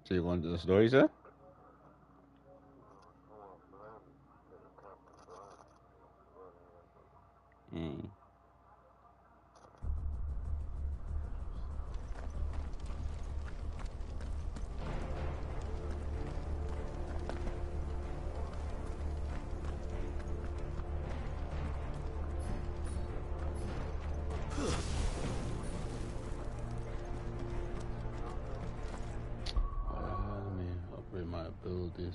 So you going to the store, you said? Mm. Let me upgrade my abilities.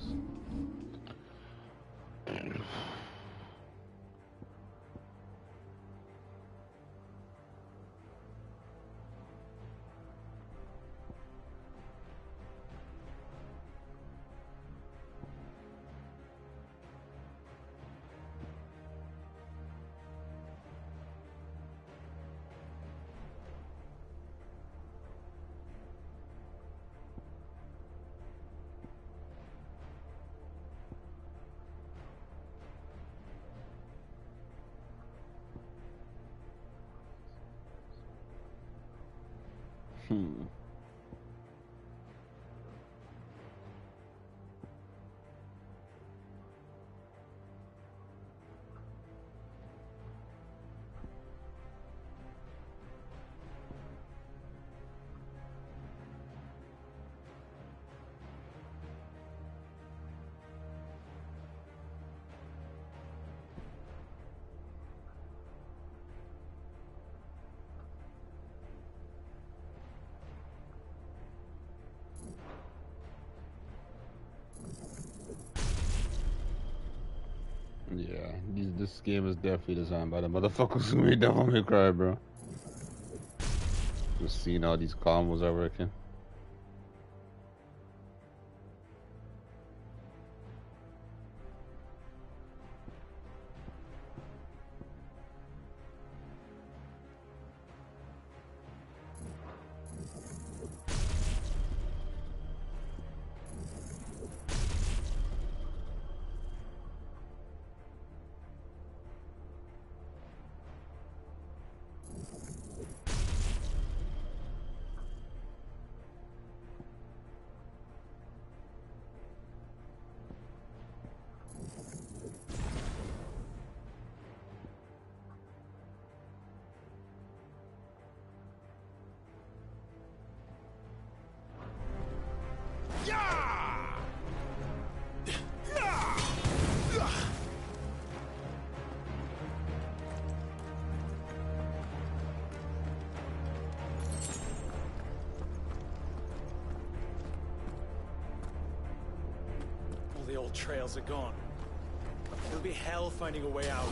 Hmm. Yeah, this game is definitely designed by the motherfuckers who made Devil May Cry, bro. Just seeing how these combos are working. All the old trails are gone. It'll be hell finding a way out.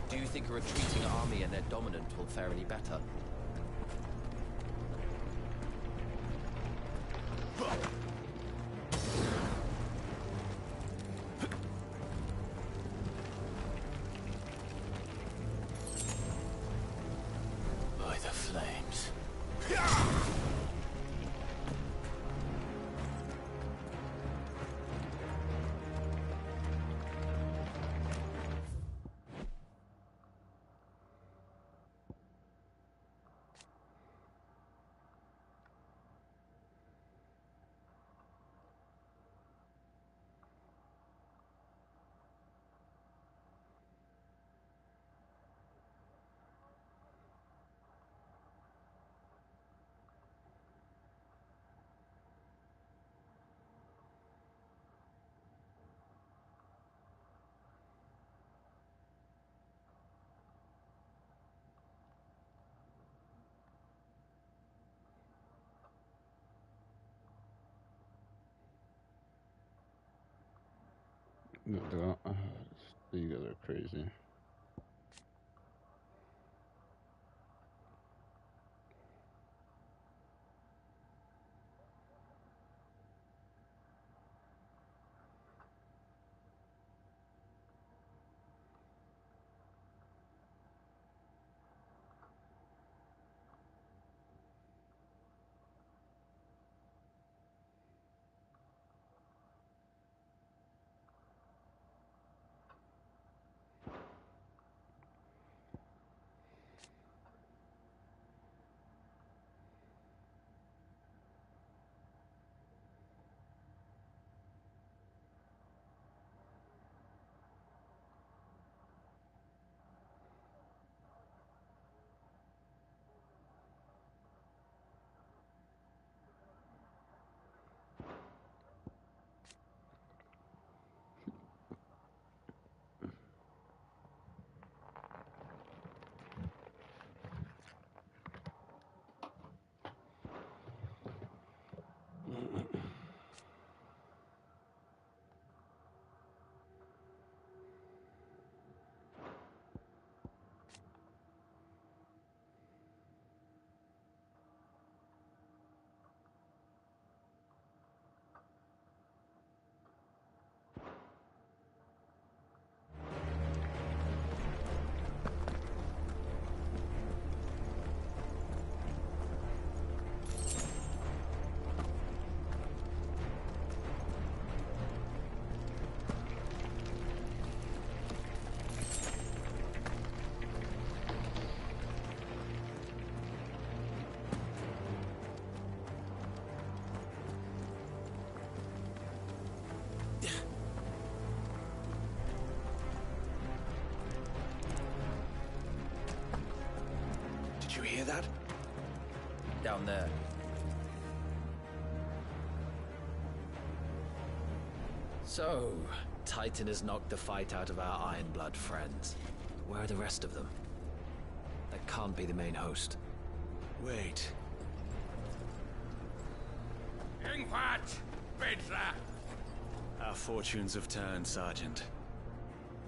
Do you think a retreating army and their dominant will fare any better? By the flames. No, you guys are crazy. you hear that? Down there. So, Titan has knocked the fight out of our Ironblood friends. Where are the rest of them? That can't be the main host. Wait. Our fortunes have turned, Sergeant.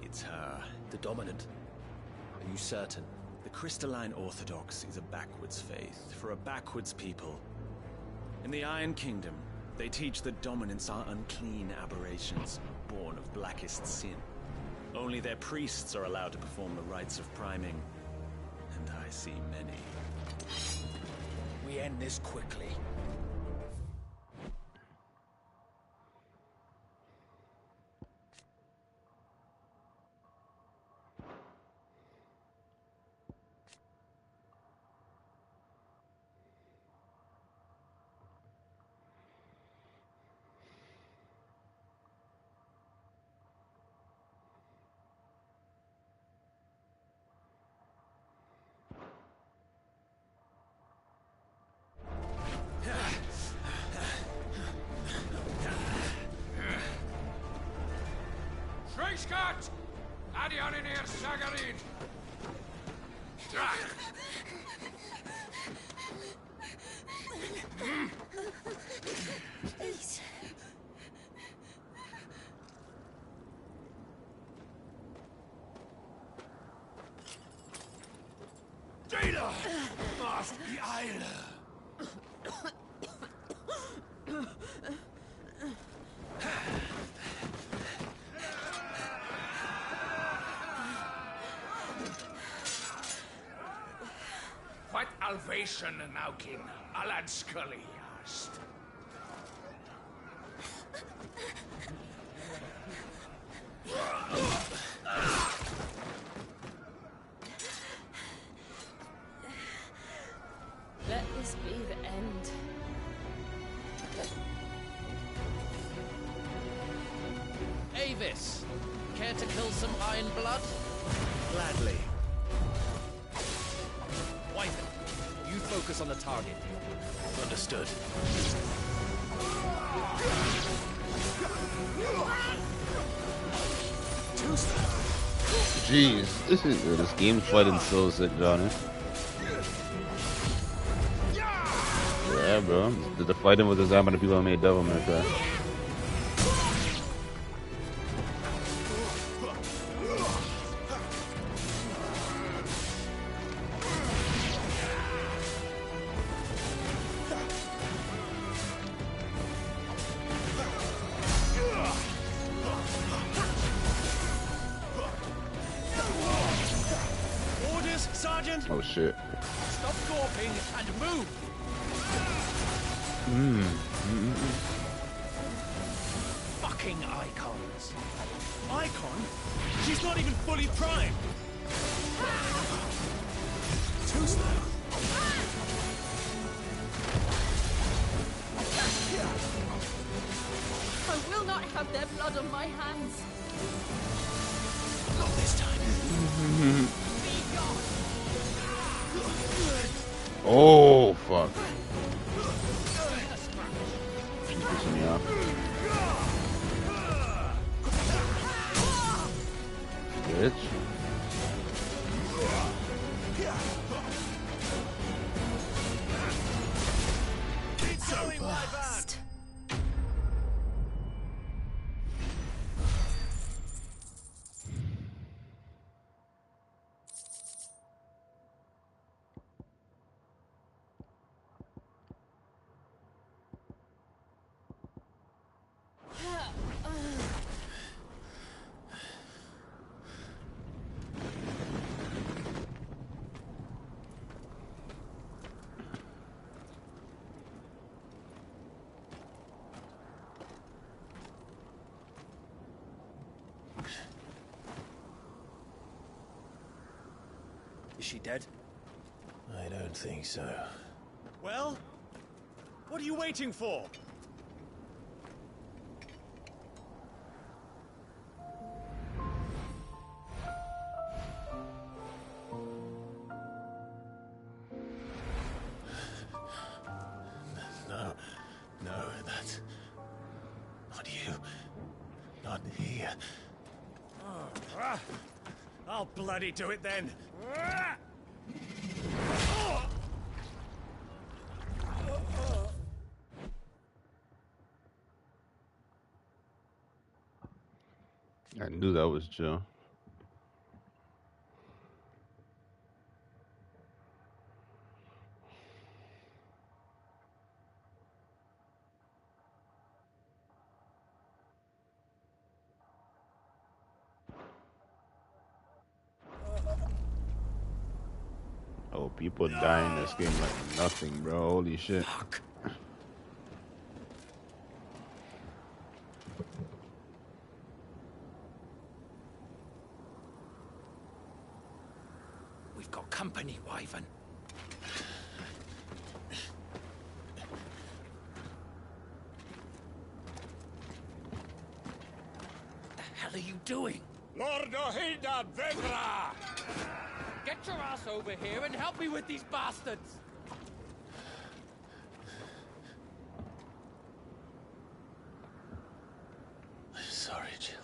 It's her. The Dominant? Are you certain? The Crystalline Orthodox is a backwards faith for a backwards people. In the Iron Kingdom, they teach that dominants are unclean aberrations, born of blackest sin. Only their priests are allowed to perform the rites of priming, and I see many. We end this quickly. Scott! Adion in here, Sagarin! Please. Data! Must be Isle! What Alvation Naukin, Alad Scully asked. Let this be the end. Avis! Care to kill some Ironblood? Gladly. Wyvern, you focus on the target. Understood. Jeez, this game's fighting so sick, Johnny. Yeah, bro. The fighting was designed by the people who made Devil May Cry. Orders, Sergeant! Oh shit. Stop gawping and move! Fucking icons. Icon? She's not even fully primed. Too slow. I will not have their blood on my hands. Not this time. Be gone. Oh fuck. She's pissing me off. Bitch. Blast. Is she dead? I don't think so. Well, what are you waiting for? here. I'll bloody do it then. I knew that was Joe. Oh, people die in this game like nothing, bro. Holy shit. Fuck. We've got company, Wyvern. What the hell are you doing? Lord Ohida Vedra! Get your ass over here and help me with these bastards! I'm sorry, Jill.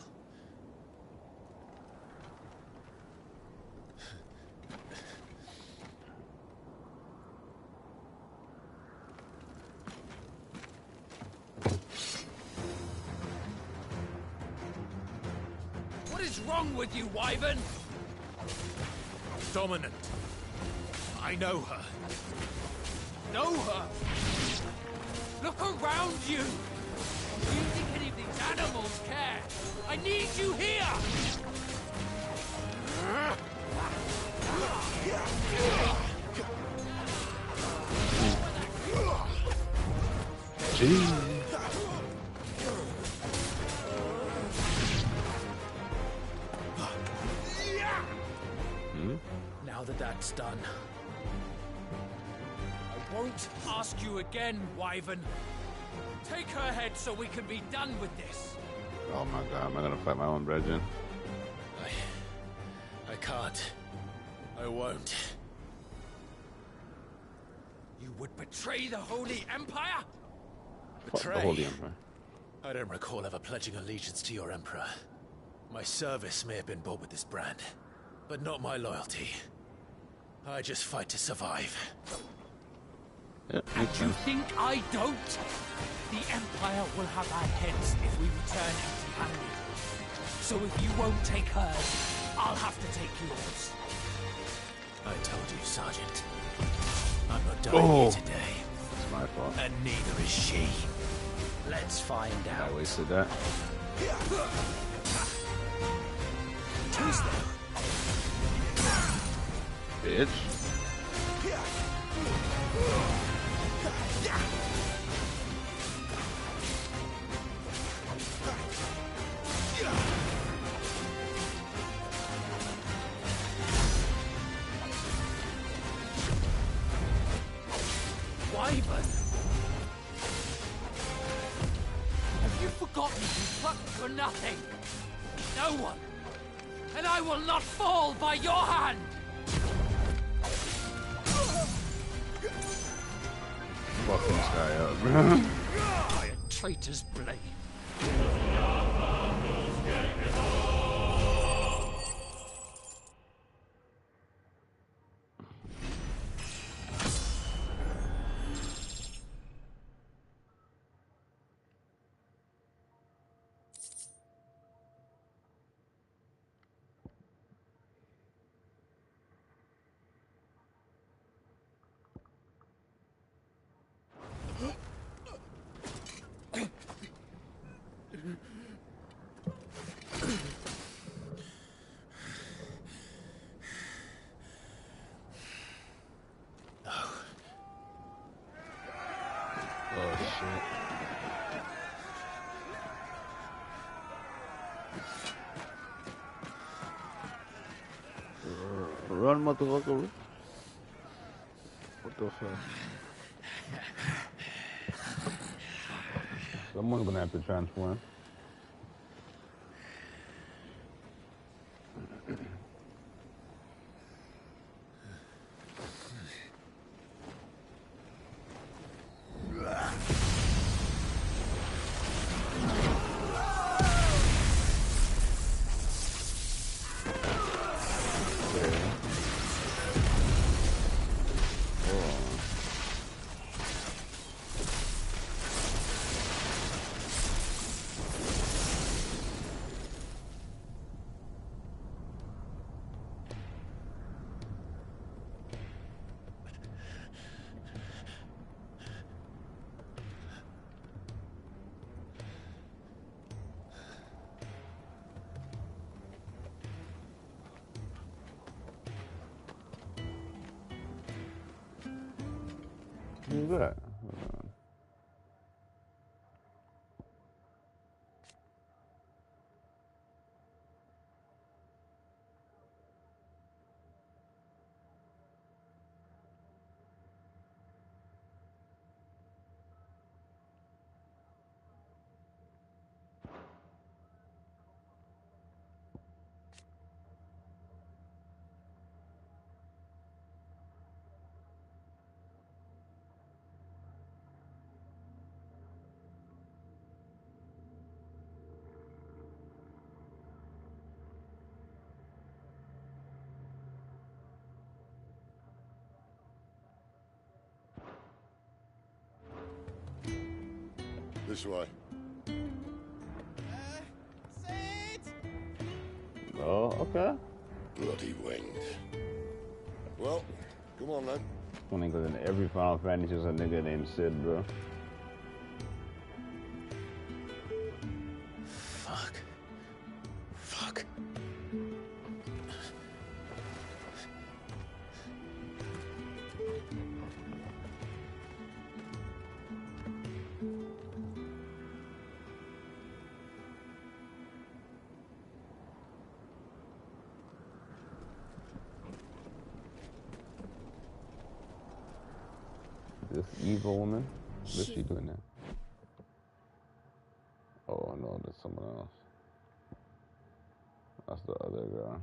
What is wrong with you, Wyvern? Dominant. I know her. Know her? Look around you! Do you think any of these animals care? I need you here! Jeez. Now that that's done, I won't ask you again, Wyvern. Take her head so we can be done with this. Oh my god, am I gonna fight my own brethren? I can't. I won't. You would betray the Holy Empire? Fuck the Holy Emperor. I don't recall ever pledging allegiance to your Emperor. My service may have been bought with this brand, but not my loyalty. I just fight to survive. Yeah, And makes you sense. think I don't? The Empire will have our heads if we return empty-handed. So if you won't take hers, I'll have to take yours. I told you, Sergeant. I'm not dying here today, It's my fault. and neither is she. Let's find I out. wasted that. Tuesday. Bitch. Wyvern! Have you forgotten you plucked for nothing? No one! And I will not fall by your hand! Fucking this guy up, bro. By a traitor's blade. Oh shit. Run, motherfucker. What the fuck? Someone's gonna have to transform. Who's that? This way. Oh, okay. Bloody winged. Well, come on then. Funny because in every Final Fantasy there's a nigga named Sid, bro. Fuck. Fuck. This evil woman? What's she doing now? Oh no, that's someone else. That's the other girl.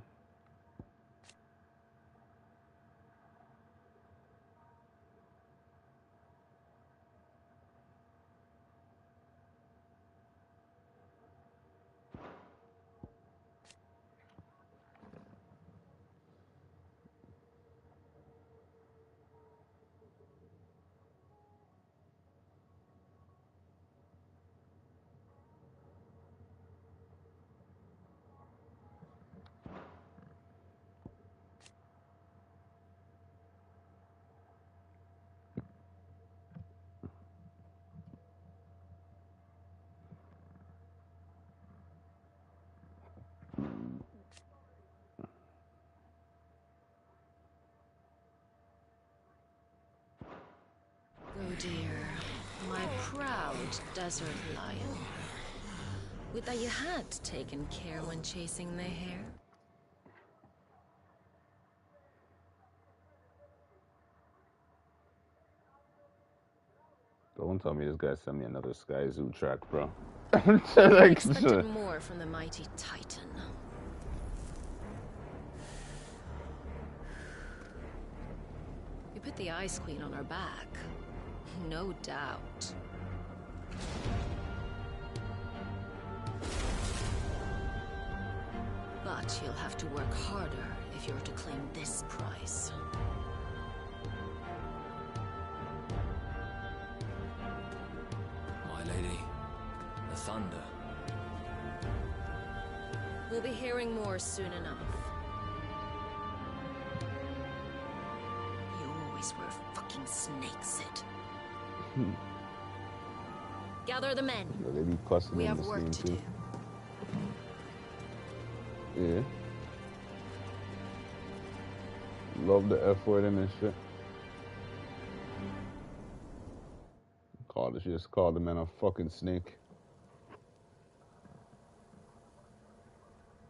Oh dear, my proud desert lion. Would that you had taken care when chasing the hare? Don't tell me this guy sent me another Sky Zoo track, bro. I expected more from the mighty Titan. You put the Ice Queen on her back. No doubt. But you'll have to work harder if you're to claim this prize. My lady, the thunder. We'll be hearing more soon enough. You always were a fucking snake, Sid. Gather the men. Yeah, they be cussing We in have this work game, to too. do. Yeah. Love the F word in this shit. She just called the man a fucking snake.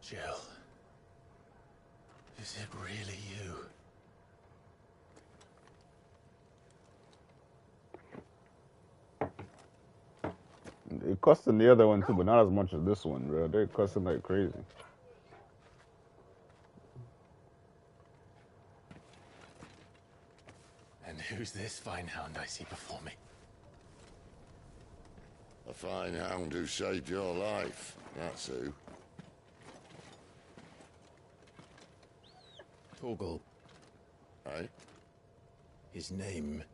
Jill. Is it really you? They cussing the other one too, but not as much as this one, bro. They're cussing like crazy. And who's this fine hound I see before me? A fine hound who saved your life. That's who. Torgal. Eh? His name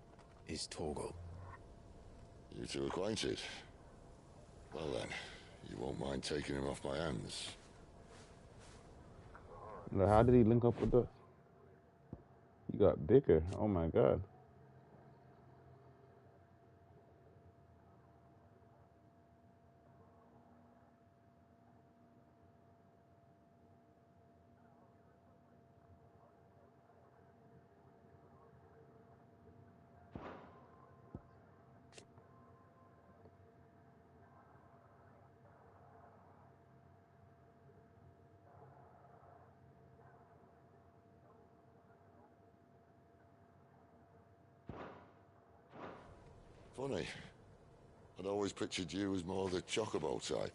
is Torgal. You two acquainted? Well then, you won't mind taking him off my hands. Like, how did he link up with us? He got bigger. Oh my god. Funny. I'd always pictured you as more the chocobo type.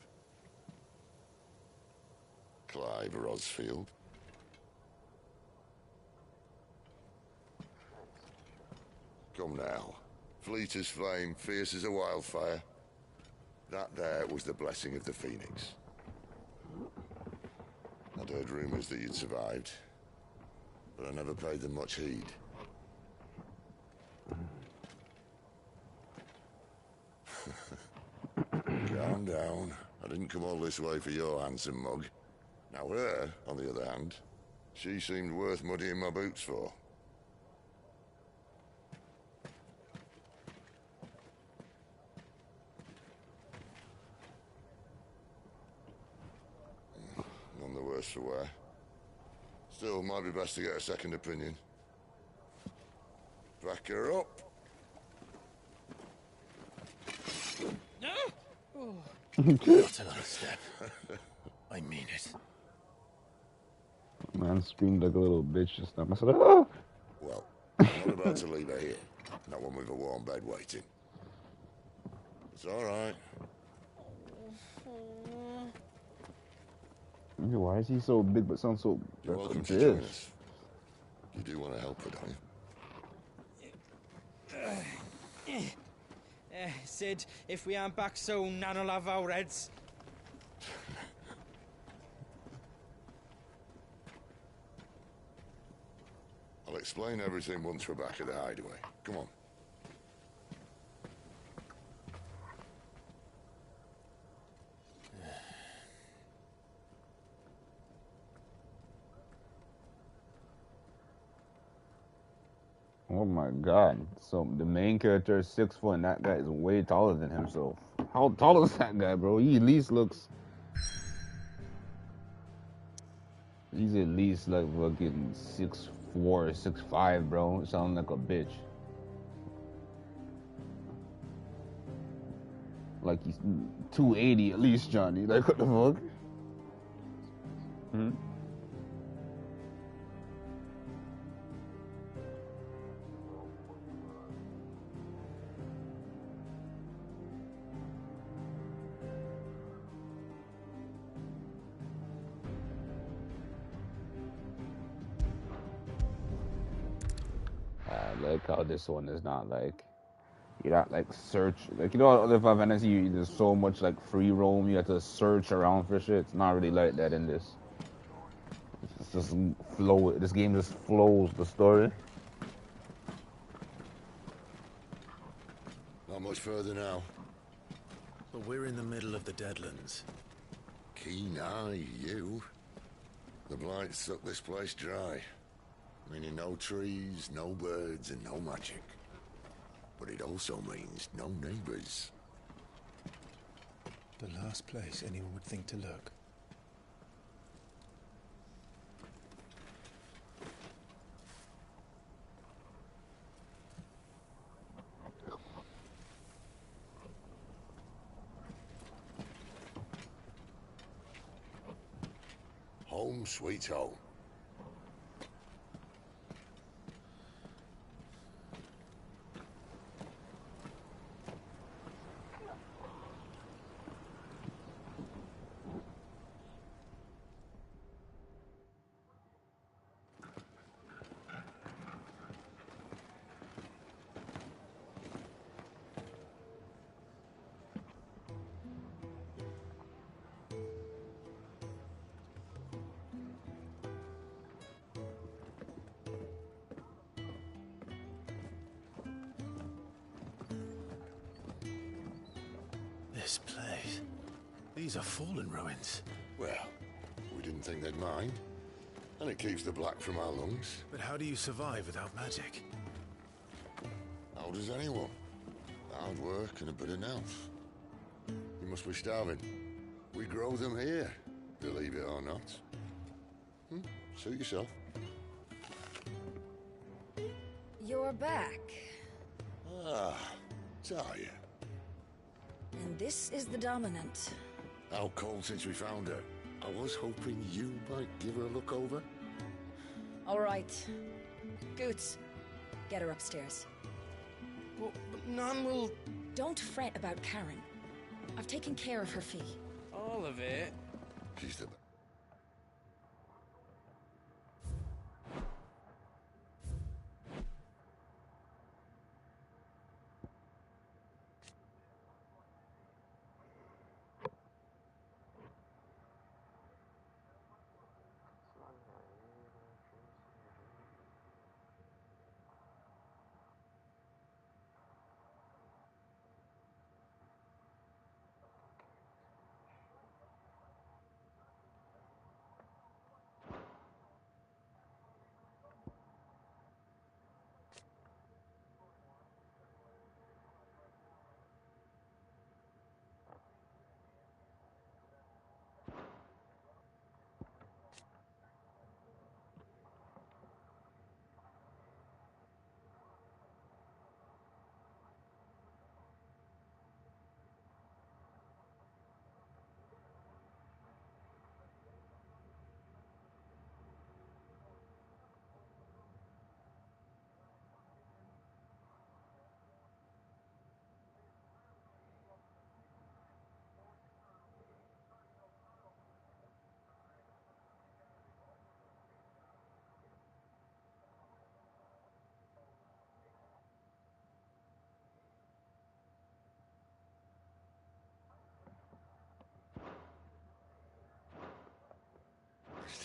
Clive Rosfield. Come now. Fleet as flame, fierce as a wildfire. That there was the blessing of the Phoenix. I'd heard rumors that you'd survived, but I never paid them much heed. Calm down. I didn't come all this way for your handsome mug. Now her, on the other hand, she seemed worth muddying my boots for. None the worse for wear. Still, might be best to get a second opinion. Back her up. Not another step. I mean it. Man screamed like a little bitch just now. I said, ah! Well, I'm not about to leave her here. Not one with a warm bed waiting. It's all right. Why is he so big but sounds so You're welcome to bitch? join us. You do want to help her, don't you? Sid, if we aren't back soon, Nan will have our heads. I'll explain everything once we're back at the hideaway. Come on. Oh my god. So the main character is 6 foot and that guy is way taller than him, so how tall is that guy, bro? He at least looks, he's at least like fucking 6'4", 6'5", bro. Sound like a bitch. Like he's 280 at least, Johnny. Like what the fuck? Hmm? I like how this one is not like, you're not like search, like, you know, other Final Fantasy, there's so much like free roam, you have to search around for shit. It's not really like that in this. It's just flow, this game just flows the story. Not much further now. But we're in the middle of the Deadlands. Keen eye, you. The blight sucked this place dry. Meaning no trees, no birds, and no magic. But it also means no neighbors. The last place anyone would think to look. Home sweet home. This place. These are fallen ruins. Well, we didn't think they'd mind. And it keeps the black from our lungs. But how do you survive without magic? How does anyone? Hard work and a bit of nerve. You must be starving. We grow them here, believe it or not. Suit yourself. You're back. Ah, Talia. And this is the Dominant. How cold since we found her. I was hoping you might give her a look over. All right. Goots, get her upstairs. But Nan will... Don't fret about Karen. I've taken care of her fee. All of it? She's the...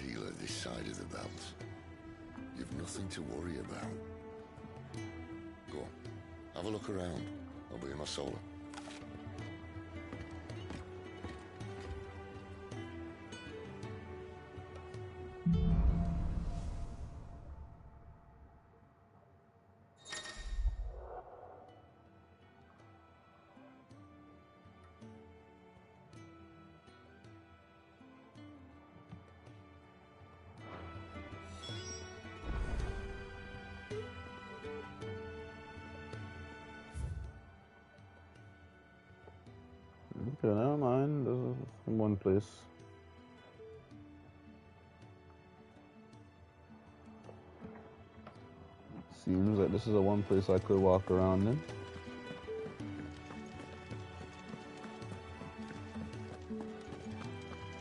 Healer this side of the belt. You've nothing to worry about. Go on, have a look around. I'll be in my solar. Okay, never mind. This is one place. Seems like this is the one place I could walk around in.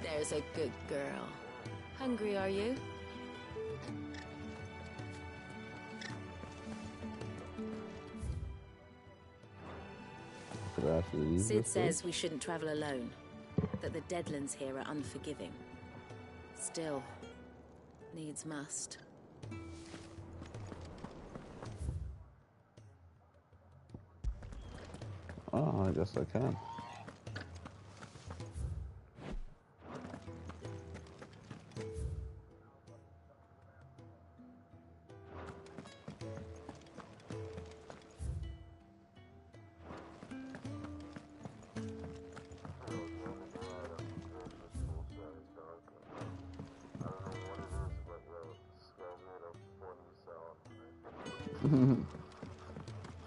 There's a good girl. Hungry, are you? Could I actually leave Sid this says we shouldn't travel alone. That the Deadlands here are unforgiving. Still, needs must. Oh, I guess I can.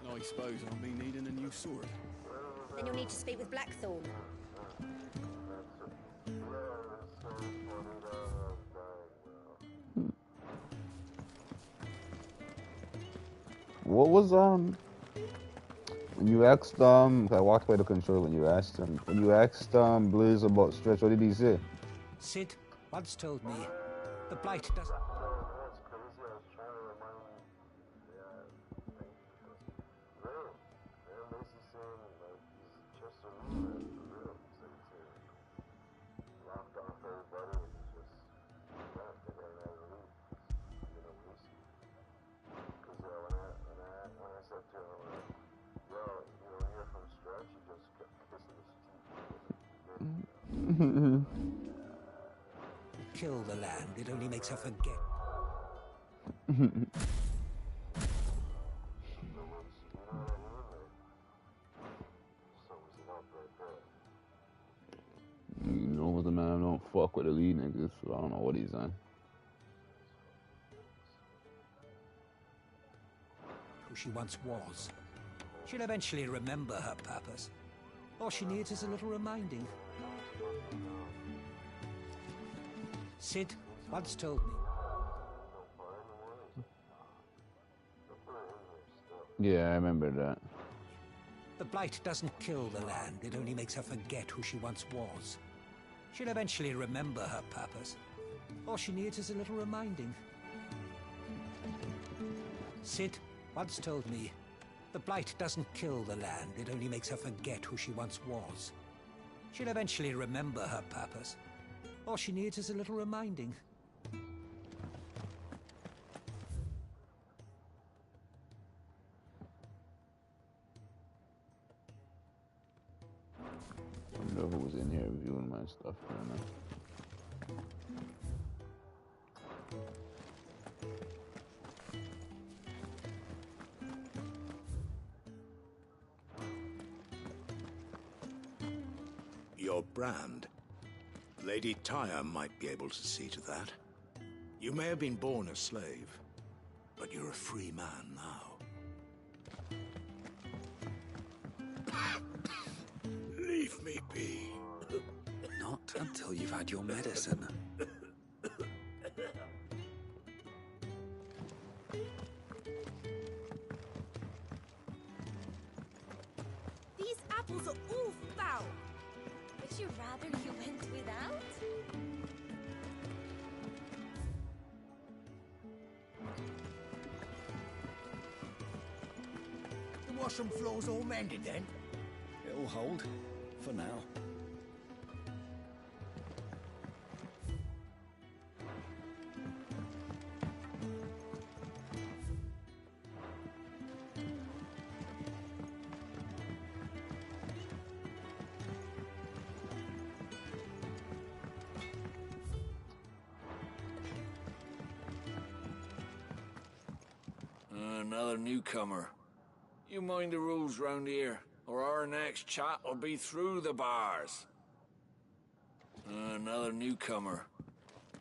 I suppose I'll be needing a new sword. Then you'll need to speak with Blackthorn. What was when you asked I walked by the control when you asked him. When you asked Blaze about Stretch, what did he say? Sid once told me the Blight doesn't... Kill the land, it only makes her forget. You know, the man don't fuck with the lead niggas, so I don't know what he's on. Who she once was. She'll eventually remember her purpose. All she needs is a little reminding. Sid once told me. Yeah, I remember that. The blight doesn't kill the land, it only makes her forget who she once was. She'll eventually remember her purpose. All she needs is a little reminding. Sid once told me, the blight doesn't kill the land, it only makes her forget who she once was. She'll eventually remember her purpose. All she needs is a little reminding. I wonder who was in here reviewing my stuff right now. Your brand. Lady Tyre might be able to see to that. You may have been born a slave, but you're a free man now. Leave me be. Not until you've had your medicine. These apples are all foul. Would you rather you went without? The washroom floor's all mended then? It'll hold. For now. Another newcomer. You mind the rules round here, or our next chat will be through the bars. Another newcomer.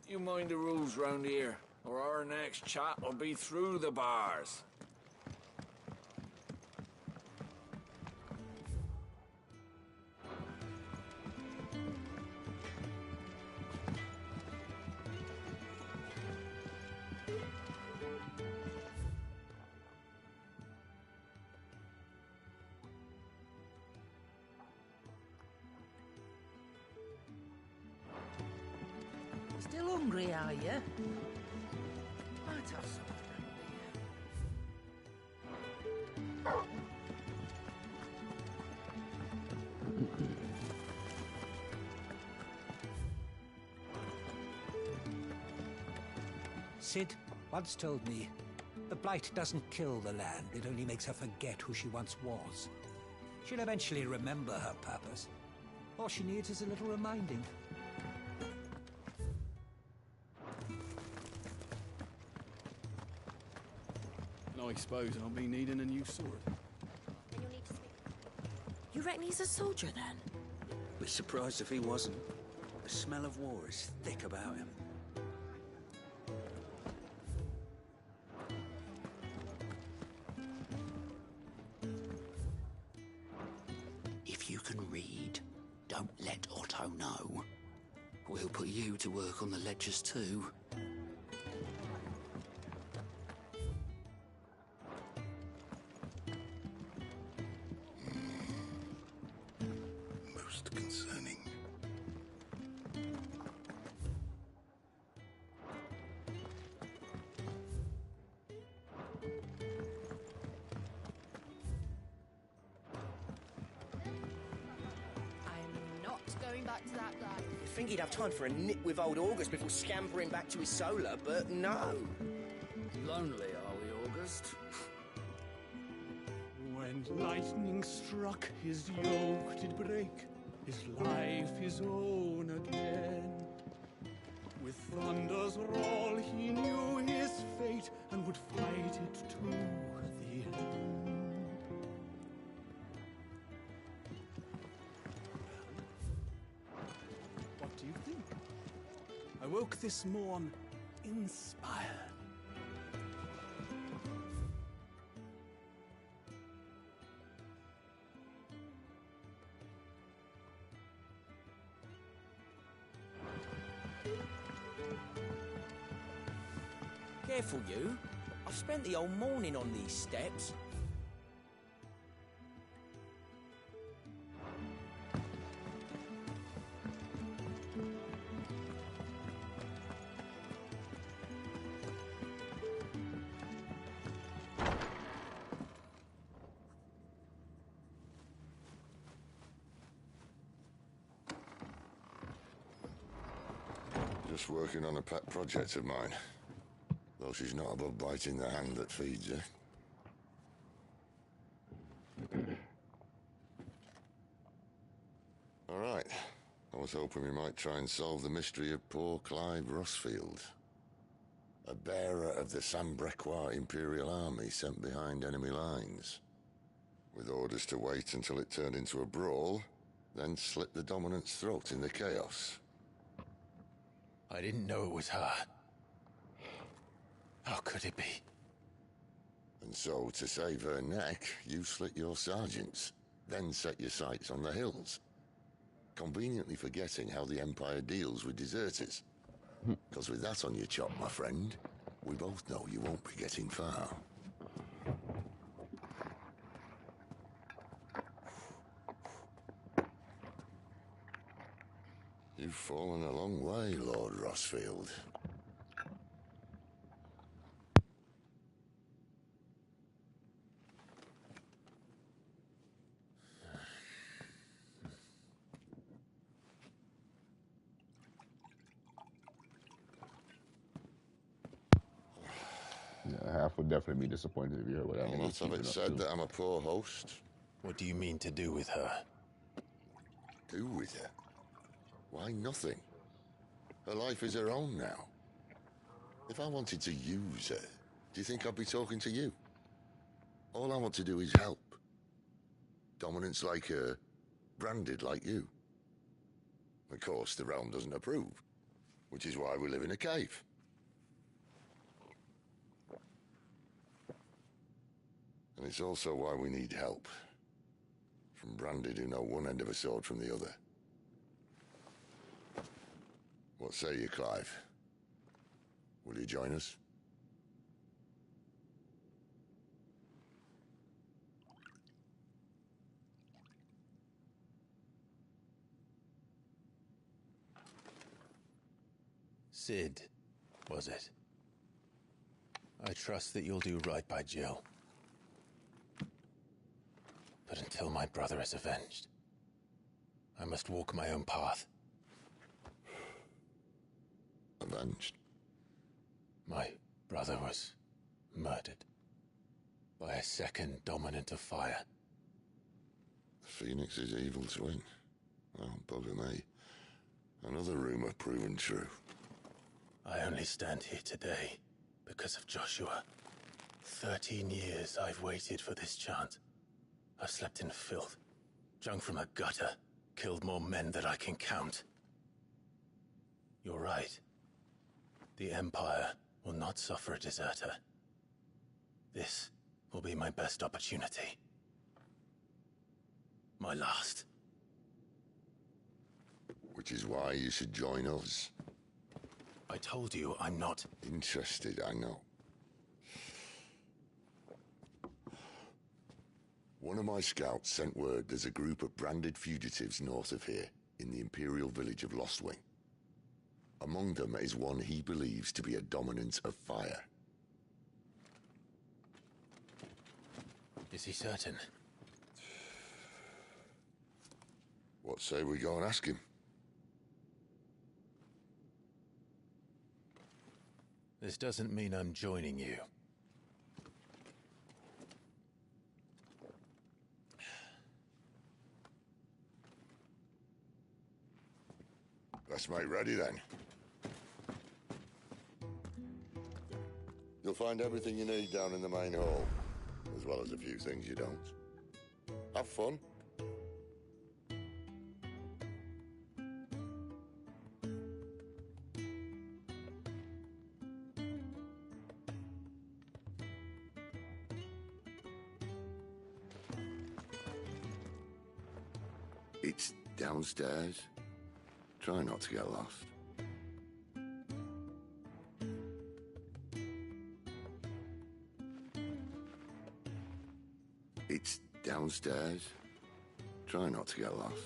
You mind the rules round here, or our next chat will be through the bars. Still hungry, are you? Might have some. Sid once told me, the blight doesn't kill the land, it only makes her forget who she once was. She'll eventually remember her purpose. All she needs is a little reminding. I suppose I'll be needing a new sword. Then you'll need to speak. You reckon he's a soldier then? Be surprised if he wasn't. The smell of war is thick about him. If you can read, don't let Otto know. We'll put you to work on the ledgers too. Most concerning. I'm not going back to that guy. You'd think he'd have time for a nip with old August before scampering back to his solar, but no. Lonely, are we, August? When lightning struck, his yoke did break, his life his own again. With thunder's roll, he knew his fate and would fight it to the end. What do you think? I woke this morn inspired. Careful, you. I've spent the whole morning on these steps. Just working on a pet project of mine. Though she's not above biting the hand that feeds her. All right. I was hoping we might try and solve the mystery of poor Clive Rossfield. A bearer of the Sambrequois Imperial Army sent behind enemy lines. With orders to wait until it turned into a brawl, then slit the Dominant's throat in the chaos. I didn't know it was her. How could it be? And so, to save her neck, you slit your sergeants, then set your sights on the hills. Conveniently forgetting how the Empire deals with deserters. Because with that on your chop, my friend, we both know you won't be getting far. You've fallen a long way, Lord Rossfield. Yeah, half would definitely be disappointed if you heard what I'll not have it said that I'm a poor host. What do you mean to do with her? Do with her? Why, nothing. Her life is her own now. If I wanted to use her, do you think I'd be talking to you? All I want to do is help. Dominants like her, branded like you. Of course, the realm doesn't approve, which is why we live in a cave. And it's also why we need help. From branded who know one end of a sword from the other. What say you, Clive? Will you join us? Sid, was it? I trust that you'll do right by Jill. But until my brother is avenged, I must walk my own path. Avenged? My brother was murdered by a second Dominant of Fire. Phoenix's evil twin. Oh, bugger me. Another rumor proven true. I only stand here today because of Joshua. 13 years I've waited for this chance. I've slept in filth, drunk from a gutter, killed more men than I can count. You're right. The Empire will not suffer a deserter. This will be my best opportunity. My last. Which is why you should join us. I told you I'm not interested, I know. One of my scouts sent word there's a group of branded fugitives north of here, in the Imperial village of Lostwing. Among them is one he believes to be a Dominant of Fire. Is he certain? What say we go and ask him? This doesn't mean I'm joining you. Let's make ready then. You'll find everything you need down in the main hall, as well as a few things you don't. Have fun. It's downstairs. Try not to get lost. It's downstairs. Try not to get lost.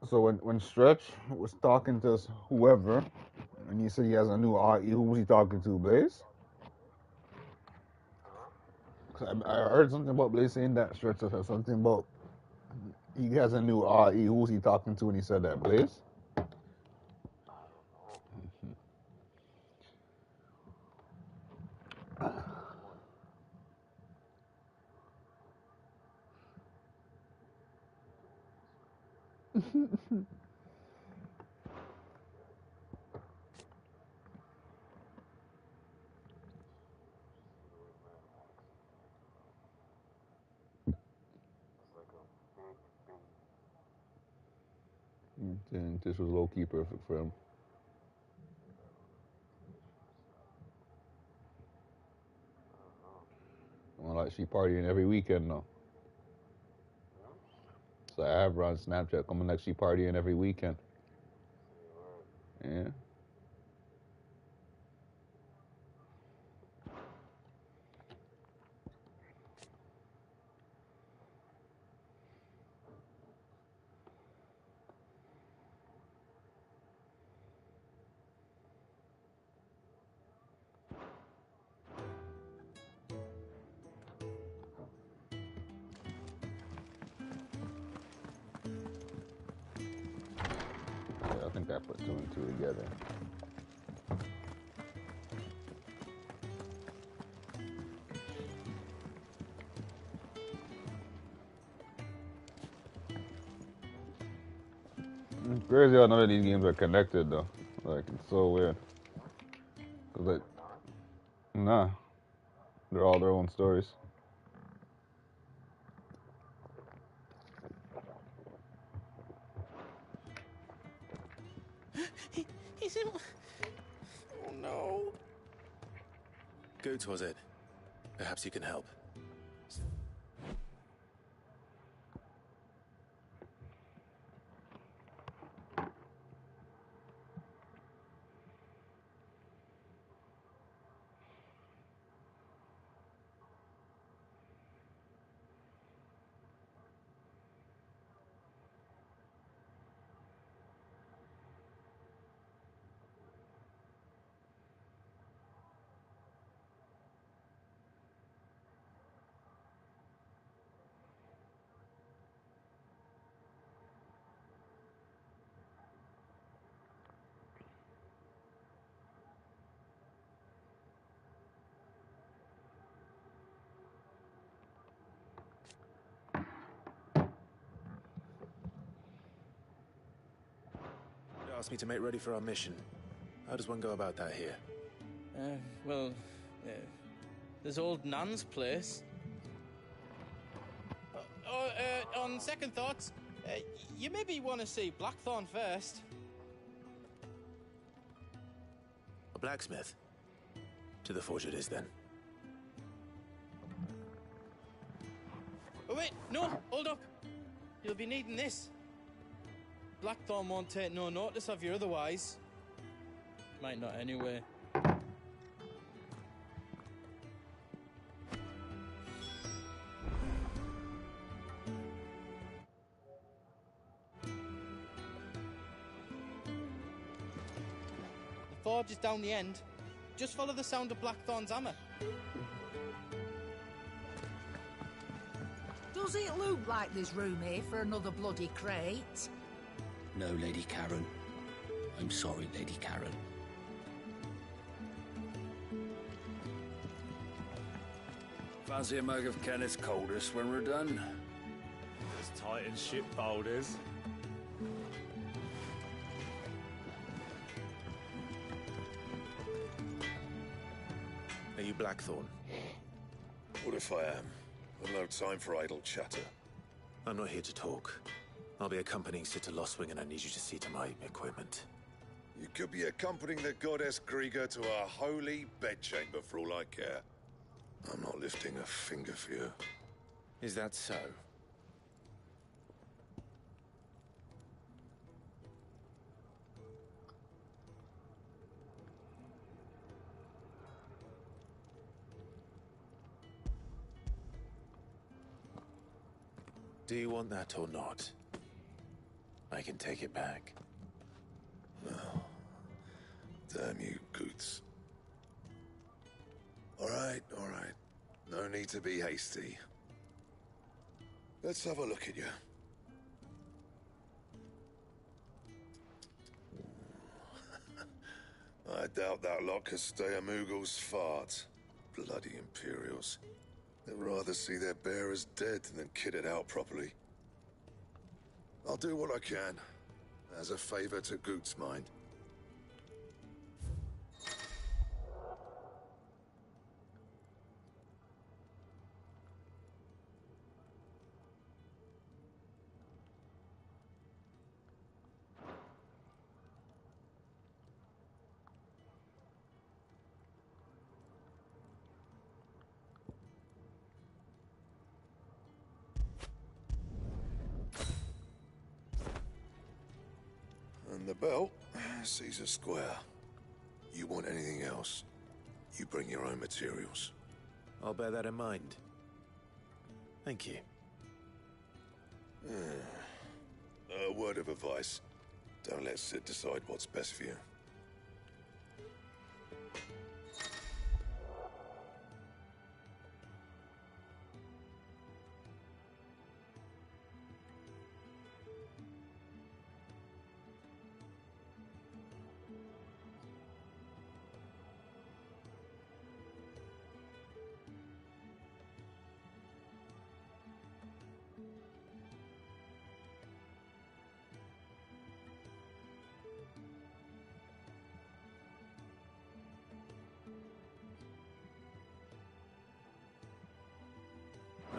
So when Stretch was talking to whoever, and he said he has a new RE, who was he talking to, Blaze? 'Cause I heard something about Blaze saying that Stretch said something about he has a new RE. Who was he talking to when he said that, Blaze? And this was low key perfect for him. Well, like she partying every weekend now. So I have her on Snapchat coming like she partying every weekend. Yeah. I think I put two and two together. It's crazy how none of these games are connected though. Like it's so weird. 'Cause like, nah, they're all their own stories. He's in. Oh no. Goods was it? Perhaps you can help. You asked me to make ready for our mission. How does one go about that here? Well, there's old Nan's place. On second thoughts, you maybe want to see Blackthorn first. A blacksmith? To the forge it is then. Oh wait, no, hold up. You'll be needing this. Blackthorn won't take no notice of you otherwise. Might not anyway. The forge is down the end. Just follow the sound of Blackthorn's hammer. Dude, Does it look like there's room here for another bloody crate? No, Lady Karen. I'm sorry, Lady Karen. Fancy a mug of Kenneth's coldest when we're done? As tight as ship boulders. Are you Blackthorn? What if I am? I've no time for idle chatter. I'm not here to talk. I'll be accompanying Sitter Lostwing, and I need you to see to my equipment. You could be accompanying the goddess Krieger to our holy bedchamber for all I care. I'm not lifting a finger for you. Is that so? Do you want that or not? I can take it back. Oh, damn you, Goots. All right. No need to be hasty. Let's have a look at you. I doubt that lot could stay a Moogle's fart. Bloody Imperials. They'd rather see their bearers dead than kitted out properly. I'll do what I can, as a favor to Goot's mind. And the belt sees a square. You want anything else, you bring your own materials. I'll bear that in mind. Thank you. A word of advice. Don't let Sid decide what's best for you.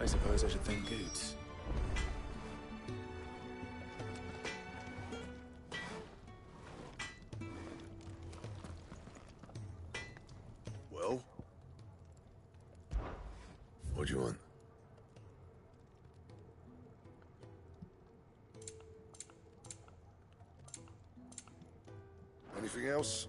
I suppose I should thank Goots. Well? What do you want? Anything else?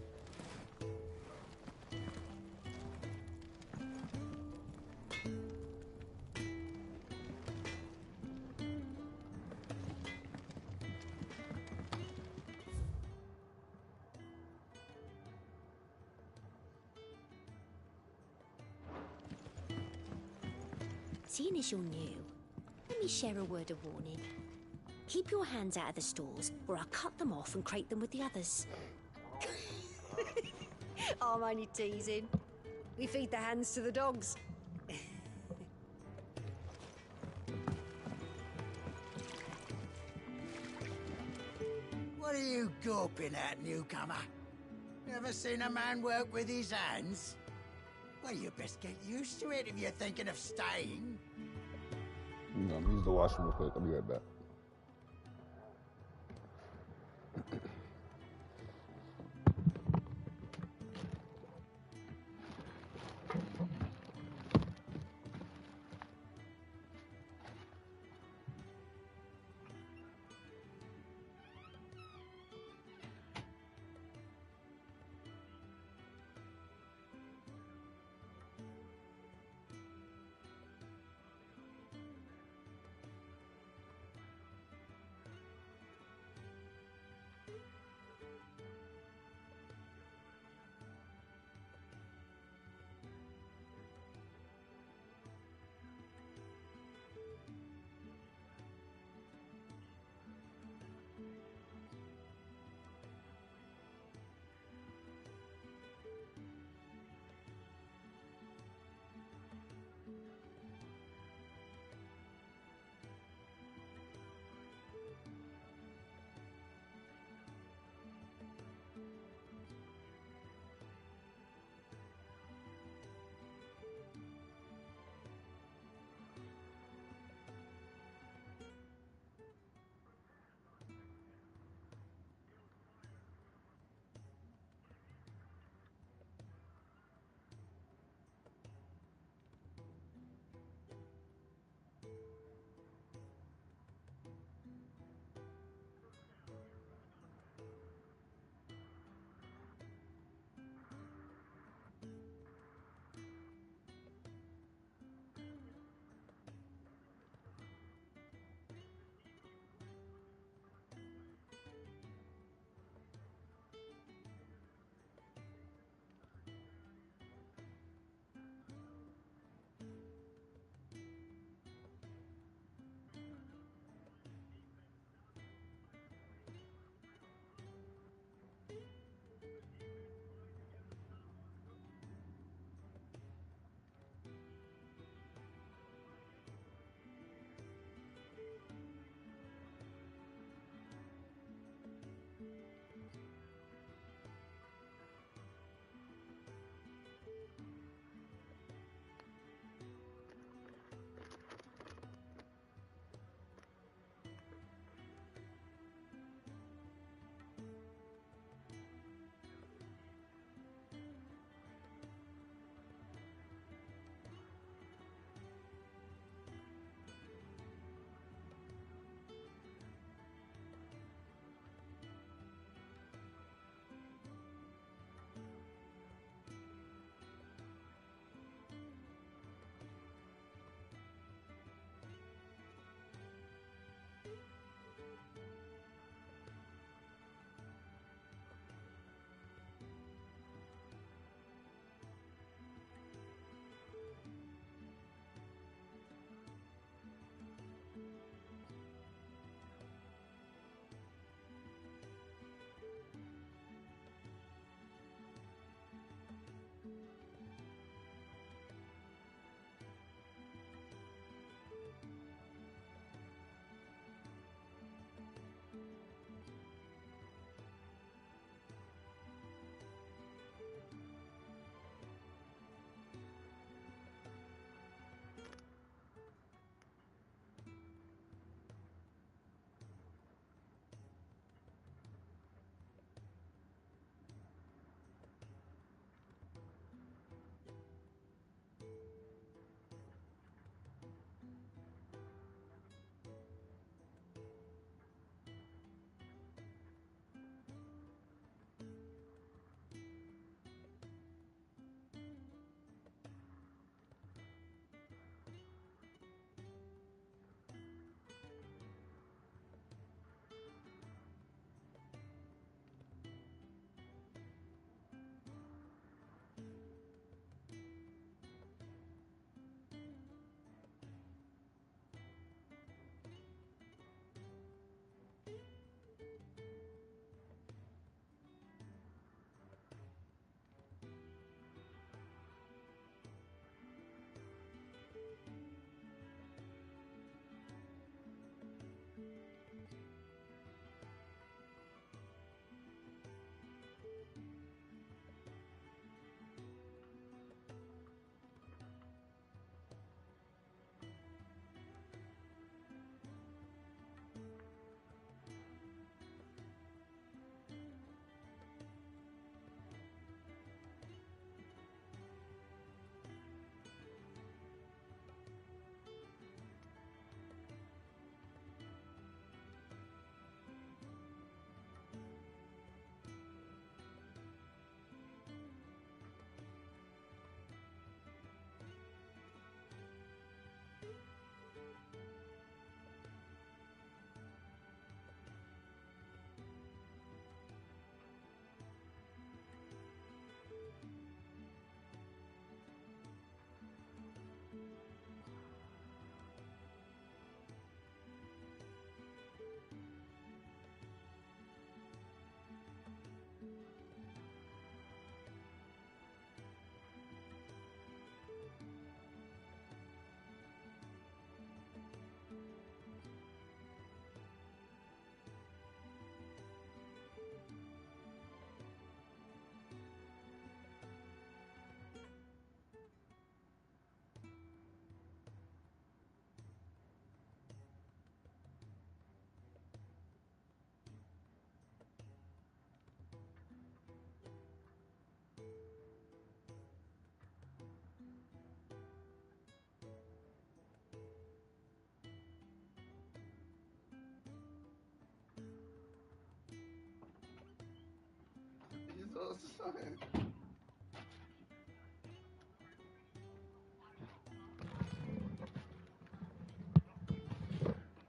Seeing as you're new, let me share a word of warning. Keep your hands out of the stores, or I'll cut them off and crate them with the others. I'm only teasing. We feed the hands to the dogs. What are you gawping at, newcomer? Never seen a man work with his hands? Well, you best get used to it if you're thinking of staying. I'm gonna use the washroom real quick. I'll be right back.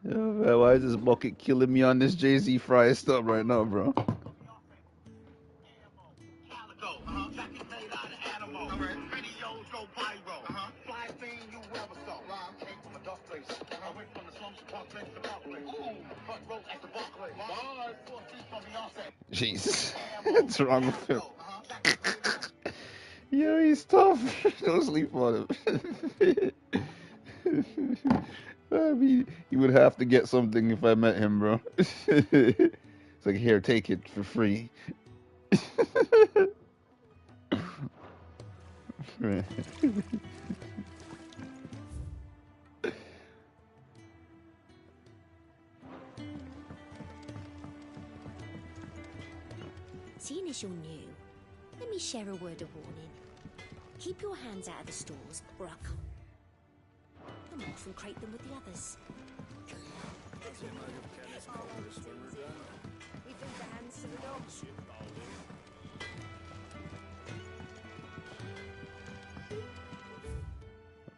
Yo, man, why is this bucket killing me on this Jay-Z fry stuff right now, bro? Jesus. What's wrong with him? Yo, he's tough. Don't sleep on him. I mean, you would have to get something if I met him, bro. It's like, here, take it for free. Right. Seeing as you're new, let me share a word of warning. Keep your hands out of the stalls, or I'll cut them off and crate them with the others. We think the hands to the dogs.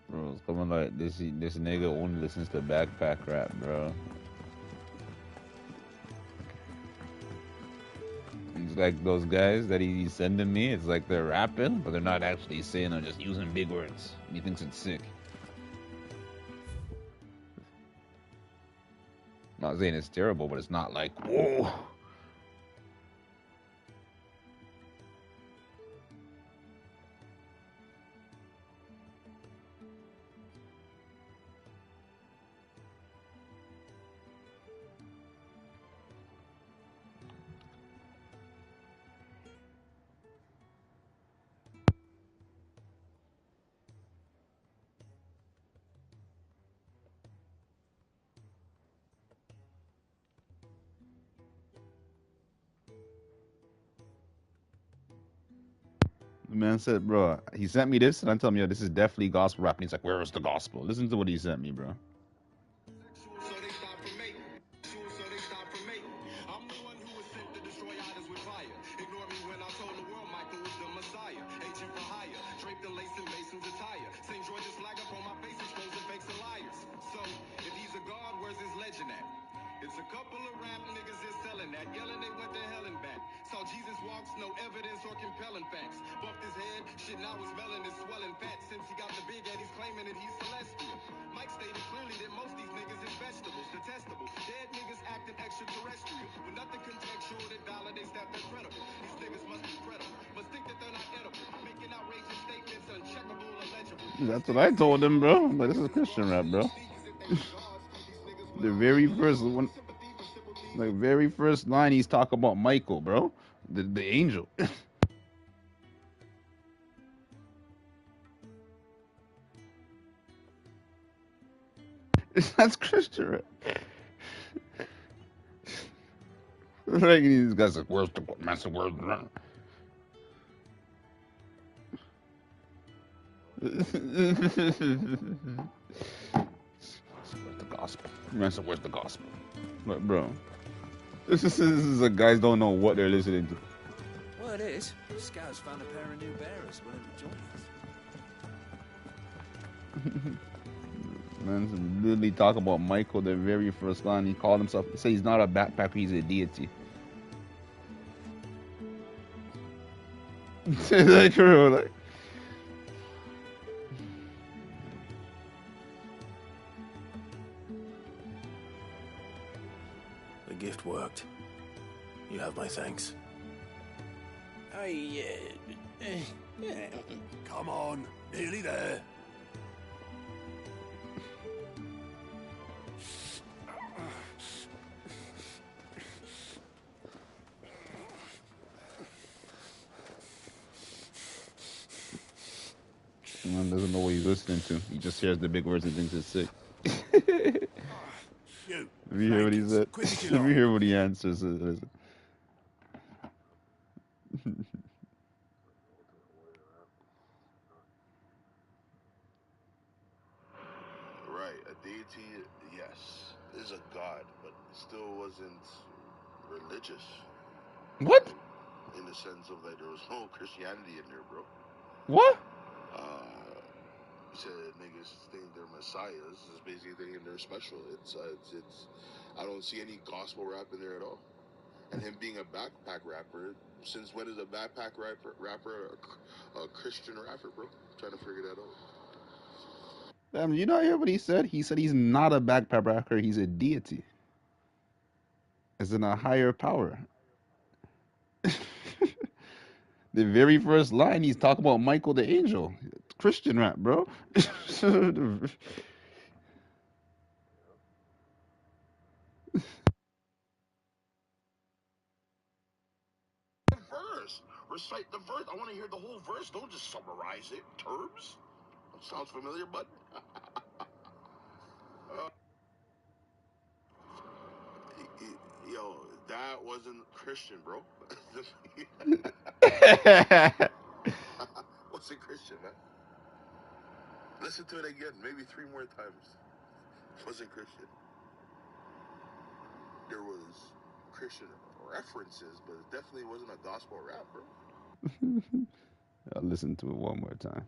Bro, it's coming like this nigga only listens to backpack rap, bro. It's like those guys that he's sending me, it's like they're rapping, but they're not actually saying, they're just using big words. He thinks it's sick. I'm not saying it's terrible, but it's not like, whoa. The man said, bro, he sent me this, and I told him, yo, this is definitely gospel rap. And he's like, where is the gospel? Listen to what he sent me, bro. It's a couple of rap niggas is selling that, yelling they went to hell and back. Saw Jesus walks, no evidence or compelling facts. Bumped his head, shit now his melon is swelling fat. Since he got the big head, he's claiming that he's celestial. Mike stated clearly that most these niggas is vegetables, detestable. Dead niggas acting extraterrestrial, with nothing contextual that validates that they're credible. These niggas must be credible, must think that they're not edible, making outrageous statements uncheckable, illegible. That's what I told him, bro. I'm like, this is Christian rap, bro. The very first one, like very first line, he's talking about Michael, bro, the angel. That's Christian rap. Like these guys like, where's the master? Where's the gospel? Master, where's the gospel? Like, bro, this is like guys don't know what they're listening to. Well, it is. Scouts found a pair of new bearers willing to join us. Man, literally talk about Michael, the very first line. He called himself, he said he's not a backpacker, he's a deity. Like, bro, like. The gift worked. You have my thanks. Come on, nearly there. Man doesn't know what he's listening to. He just hears the big words and thinks it's sick. Let me hear what he said. Let me hear what he answers. Right, a deity, yes, is a god, but still wasn't religious. What? in the sense of that there was no Christianity in there, bro. What? He said niggas think they're messiahs. Is basically thinking they're special. It's I don't see any gospel rap in there at all. And him being a backpack rapper, since when is a backpack rapper a Christian rapper, bro? I'm trying to figure that out. You not hear what he said? He said he's not a backpack rapper. He's a deity. As in a higher power. The very first line, he's talking about Michael the Angel. Christian rap, bro. Verse. Recite the verse. I want to hear the whole verse. Don't just summarize it. Terms. That sounds familiar, bud. Yo, that wasn't Christian, bro. Wasn't Christian, man. Listen to it again, maybe 3 more times. Wasn't Christian. There was Christian references, but it definitely wasn't a gospel rap, bro. I'll listen to it one more time.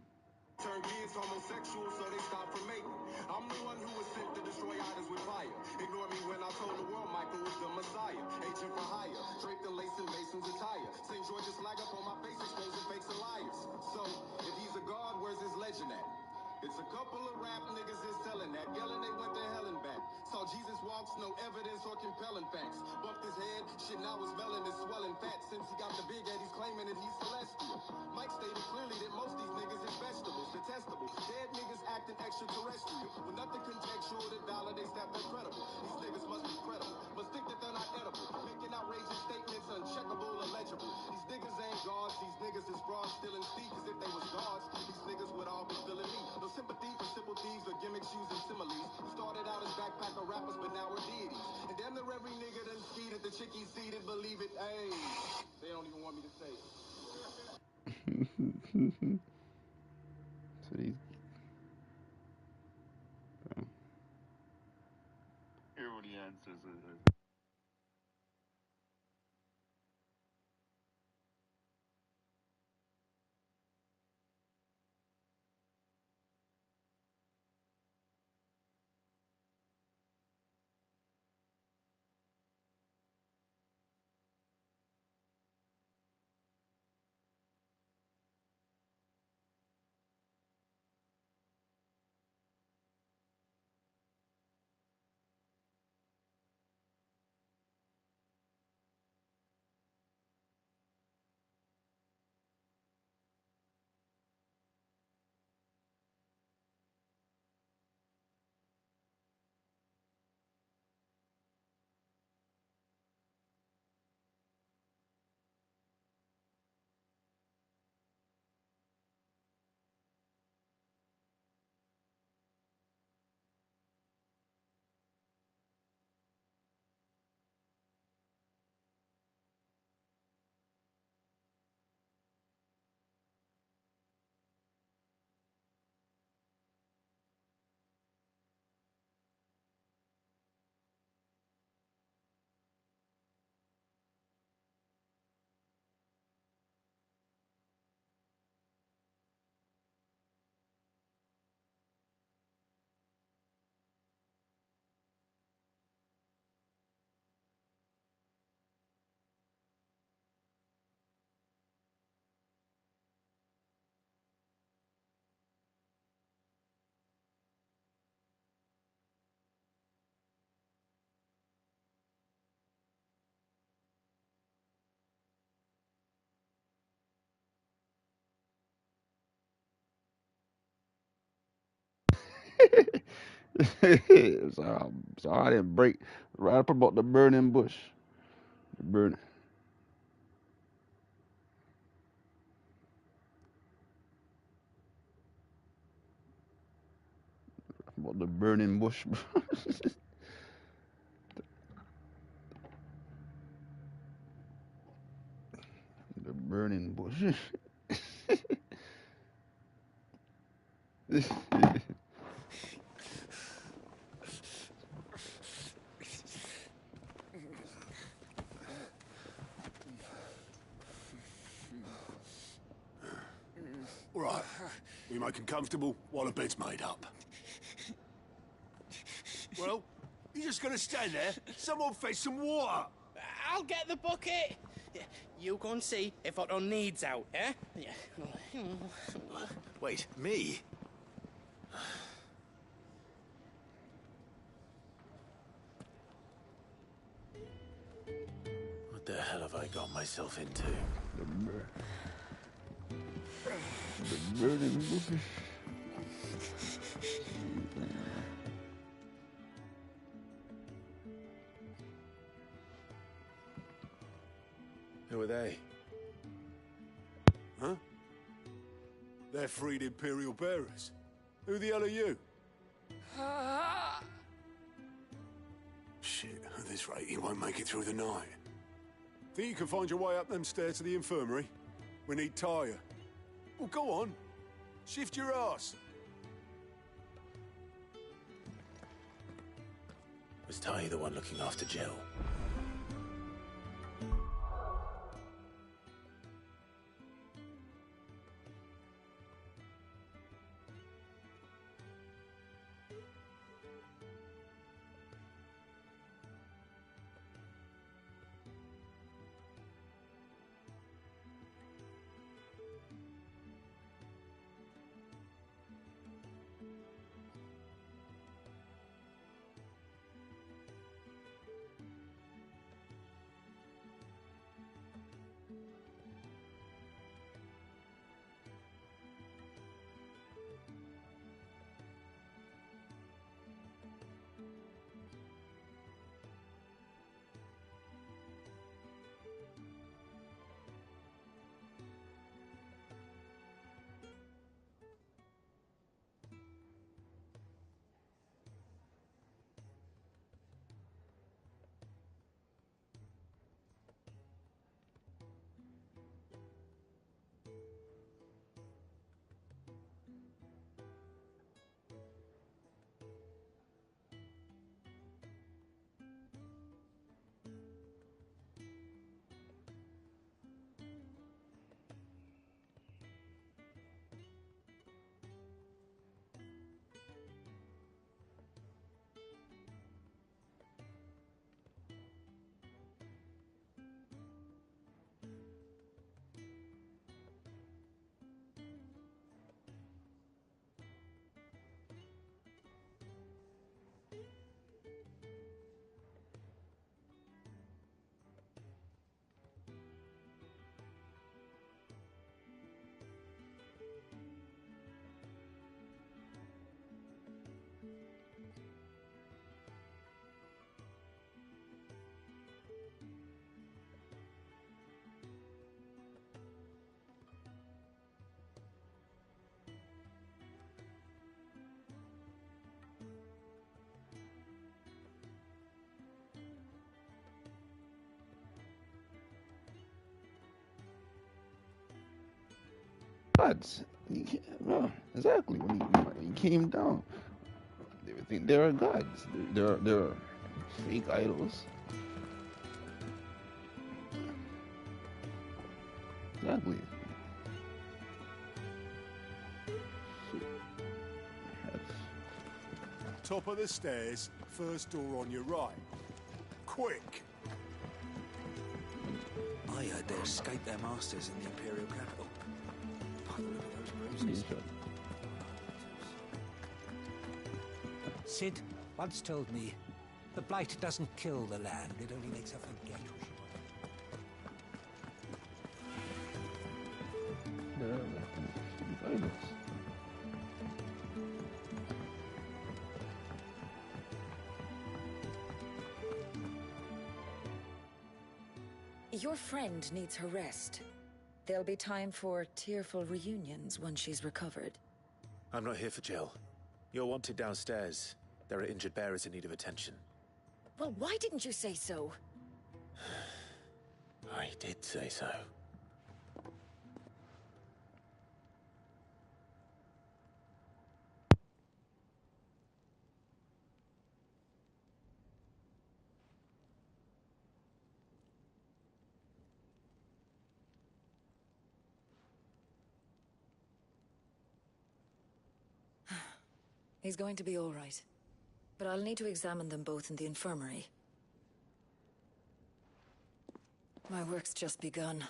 Turn kids homosexual so they stop from mating. I'm the one who was sent to destroy idols with fire. Ignore me when I told the world Michael was the Messiah. Agent for hire, draped in lace and Mason's attire. St. George's flag up on my face, exposing fakes and liars. So, if he's a god, where's his legend at? It's a couple of rap niggas is telling that, yelling they went to hell and back. Saw Jesus walks, no evidence or compelling facts. Bumped his head, shit now his melon is swelling fat. Since he got the big head, he's claiming that he's celestial. Mike stated clearly that most these niggas is vegetables, detestable. Dead niggas acting extraterrestrial. With nothing contextual, the dollar they step incredible. These niggas must be credible, but think that they're not edible. Making outrageous statements, uncheckable, illegible. These niggas ain't gods, these niggas is broad, stealing speed, cause if they was gods, these niggas would all be feeling me. No sympathy for simple thieves or gimmicks using similes. Who started out as backpacker rappers, but now we're deities. And damn near every nigga done skied at the chickie seated, believe it, ayy. They don't even want me to say it. So he's, Here what he answers is. so I didn't break right up about the burning bush. The burn about the burning bush, bro. The burning bush. Right. We make 'em comfortable while the bed's made up. Well, you just gonna stand there? Someone fetch some water! I'll get the bucket! You go and see if Otto needs out, eh? Wait, me? What the hell have I got myself into? The burning bush. Who are they? Huh? They're freed Imperial bearers. Who the hell are you? Shit, at this rate, he won't make it through the night. Think you can find your way up them stairs to the infirmary? We need Tyre. Well, go on. Shift your ass. Was Ty the one looking after Jill? Gods. No, exactly. When he came down, they would think there are gods. There are fake idols. Exactly. Top of the stairs, first door on your right. Quick! I heard they escaped their masters in the Imperial capital. By the look of those bruises. Sid once told me, the blight doesn't kill the land, it only makes her forget who she was. There are fake idols. Your friend needs her rest. There'll be time for tearful reunions once she's recovered. I'm not here for Jill. You're wanted downstairs. There are injured bearers in need of attention. Well, why didn't you say so? I did say so. He's going to be all right. But I'll need to examine them both in the infirmary. My work's just begun.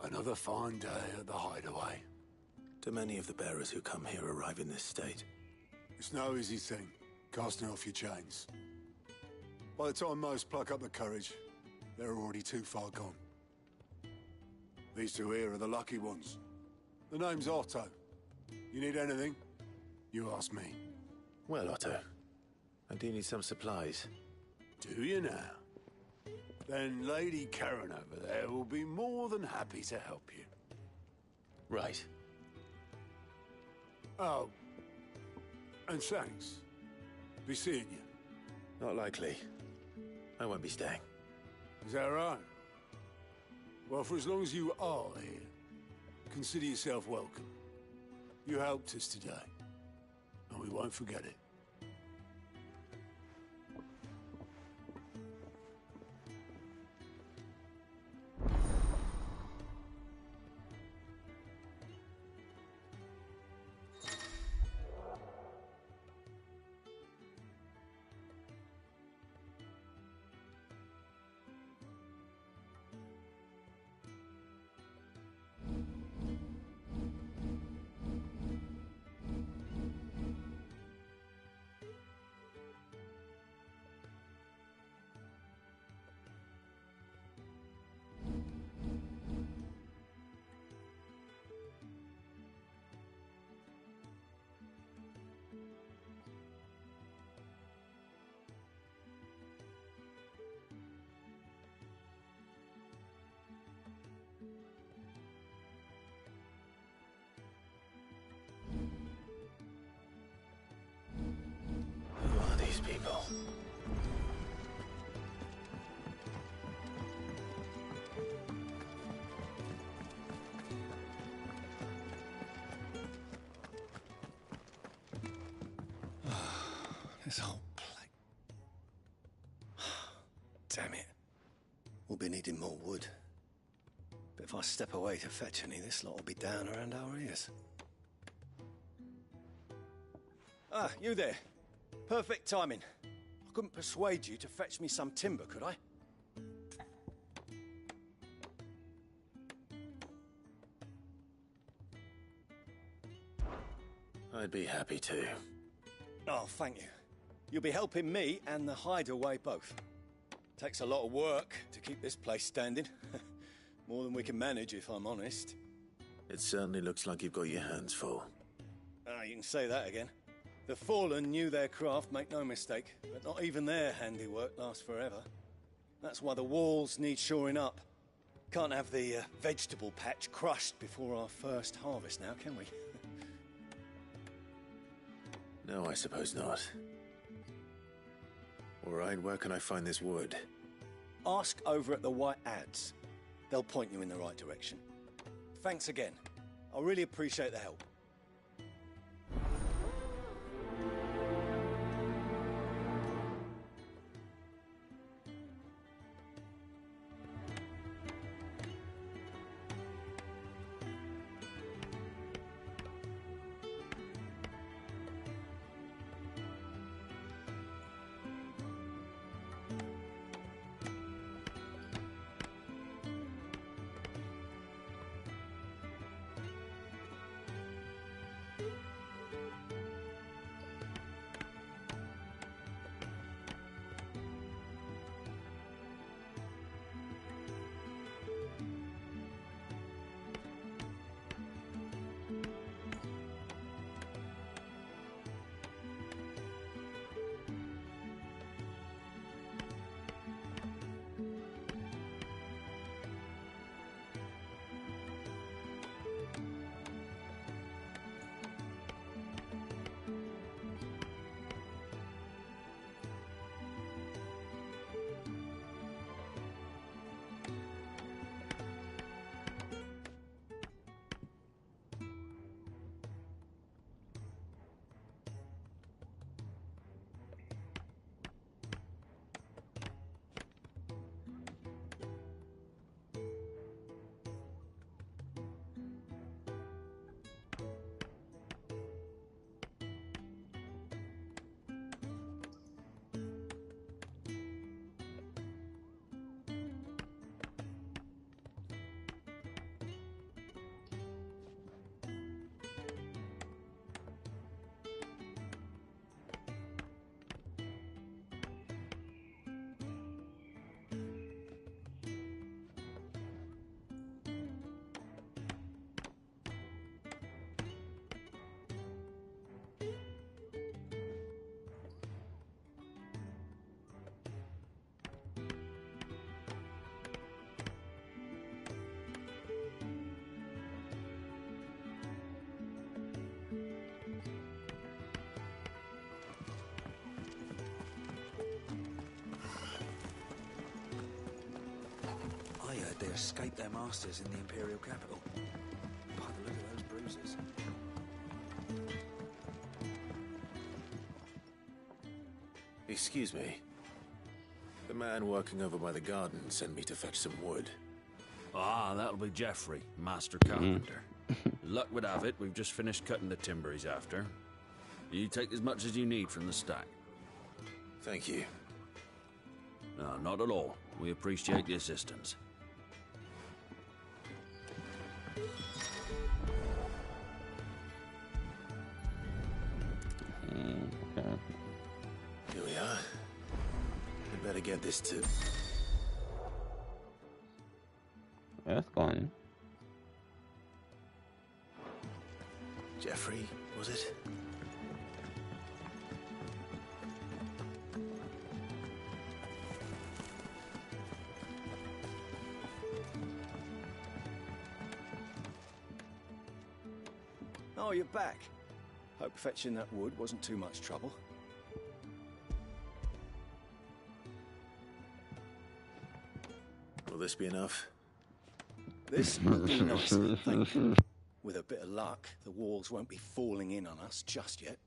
Another fine day at the hideaway. Do many of the bearers who come here arrive in this state? It's no easy thing, casting off your chains. By the time most pluck up the courage, they're already too far gone. These two here are the lucky ones. The name's Otto. You need anything? You ask me. Well, Otto, I do need some supplies. Do you now? Then Lady Karen over there will be more than happy to help you. Right. Oh. And thanks. Be seeing you. Not likely. I won't be staying. Is that right? Well, for as long as you are here, consider yourself welcome. You helped us today, and we won't forget it. Who are these people? This whole place. Damn it. We'll be needing more wood. But if I step away to fetch any, this lot will be down around our ears. Ah, you there. Perfect timing. I couldn't persuade you to fetch me some timber, could I? I'd be happy to. Oh, thank you. You'll be helping me and the hideaway both. Takes a lot of work to keep this place standing. More than we can manage, if I'm honest. It certainly looks like you've got your hands full. Ah, you can say that again. The Fallen knew their craft, make no mistake, but not even their handiwork lasts forever. That's why the walls need shoring up. Can't have the vegetable patch crushed before our first harvest now, can we? No, I suppose not. All right, where can I find this wood? Ask over at the White Ads. They'll point you in the right direction. Thanks again. I really appreciate the help. escape their masters in the Imperial capital. By the look of those bruises. Excuse me. The man working over by the garden sent me to fetch some wood. Ah, that'll be Geoffrey, master carpenter. Luck would have it, we've just finished cutting the timber he's after. You take as much as you need from the stack. Thank you. No, not at all. We appreciate the assistance. Okay. Here we are. We better get this to... That's fine. Geoffrey, was it? Oh, you're back. Hope fetching that wood wasn't too much trouble. Will this be enough? This will be nice, I think. With a bit of luck, the walls won't be falling in on us just yet.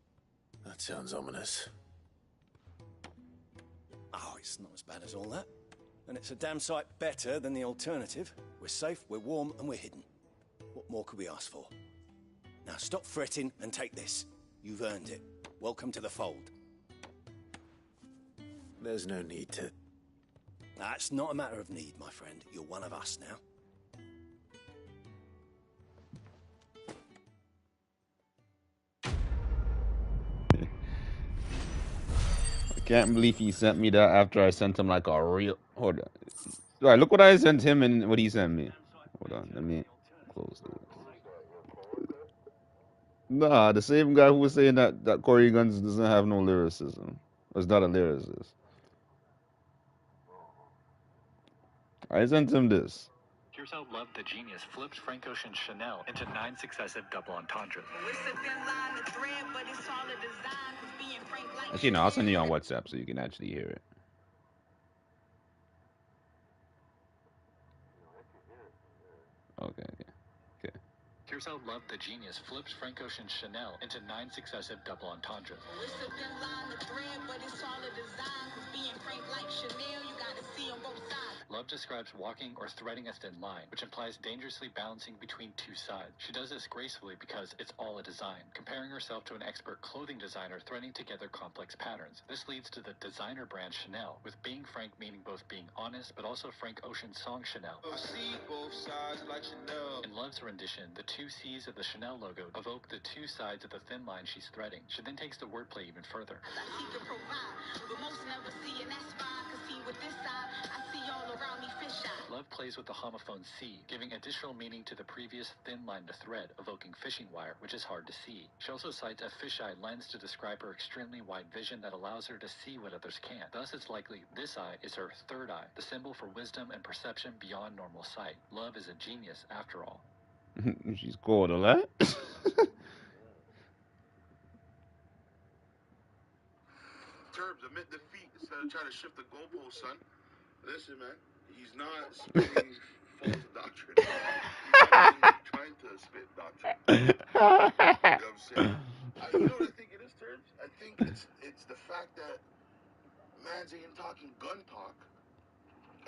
That sounds ominous. Oh, it's not as bad as all that. And it's a damn sight better than the alternative. We're safe, we're warm, and we're hidden. What more could we ask for? Now stop fretting and take this. You've earned it. Welcome to the fold. There's no need to... That's not a matter of need, my friend. You're one of us now. I can't believe he sent me that after I sent him like a real... Hold on. All right, look what I sent him and what he sent me. Hold on, let me close this. Nah, the same guy who was saying that Corey Guns doesn't have no lyricism. Was not a lyricist. I sent him this. Here's how Love the Genius flips Frank Ocean's Chanel into 9 successive double entendres. Actually, no, I'll send you on WhatsApp so you can actually hear it. Okay. Here's how Love the Genius flips Frank Ocean's Chanel into 9 successive double entendres. Love describes walking or threading a thin line, which implies dangerously balancing between two sides. She does this gracefully because it's all a design, comparing herself to an expert clothing designer threading together complex patterns. This leads to the designer brand Chanel, with being frank meaning both being honest, but also Frank Ocean's song Chanel. See both sides like Chanel. In Love's rendition, the two C's of the Chanel logo evoke the two sides of the thin line she's threading. She then takes the wordplay even further. Love plays with the homophone C, giving additional meaning to the previous thin line to thread, evoking fishing wire, which is hard to see. She also cites a fisheye lens to describe her extremely wide vision that allows her to see what others can't. Thus, it's likely this eye is her third eye, the symbol for wisdom and perception beyond normal sight. Love is a genius, after all. She's called a lot. Terms, admit defeat instead of trying to shift the goalpost, son. Listen, man, he's not spitting false doctrine. He's not even trying to spit doctrine. You know what I'm saying? You know what I think it is, Terms? I think it's the fact that man's ain't talking gun talk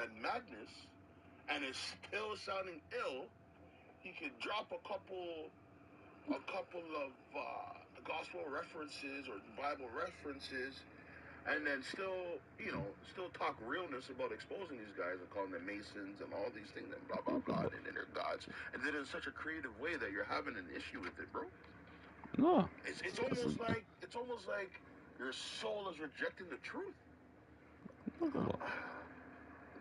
and madness and is still sounding ill. He could drop a couple of gospel references or Bible references, and then still talk realness about exposing these guys and calling them Masons and all these things and blah blah blah and they're gods, and then in such a creative way that you're having an issue with it, bro. No. It's almost like your soul is rejecting the truth. Do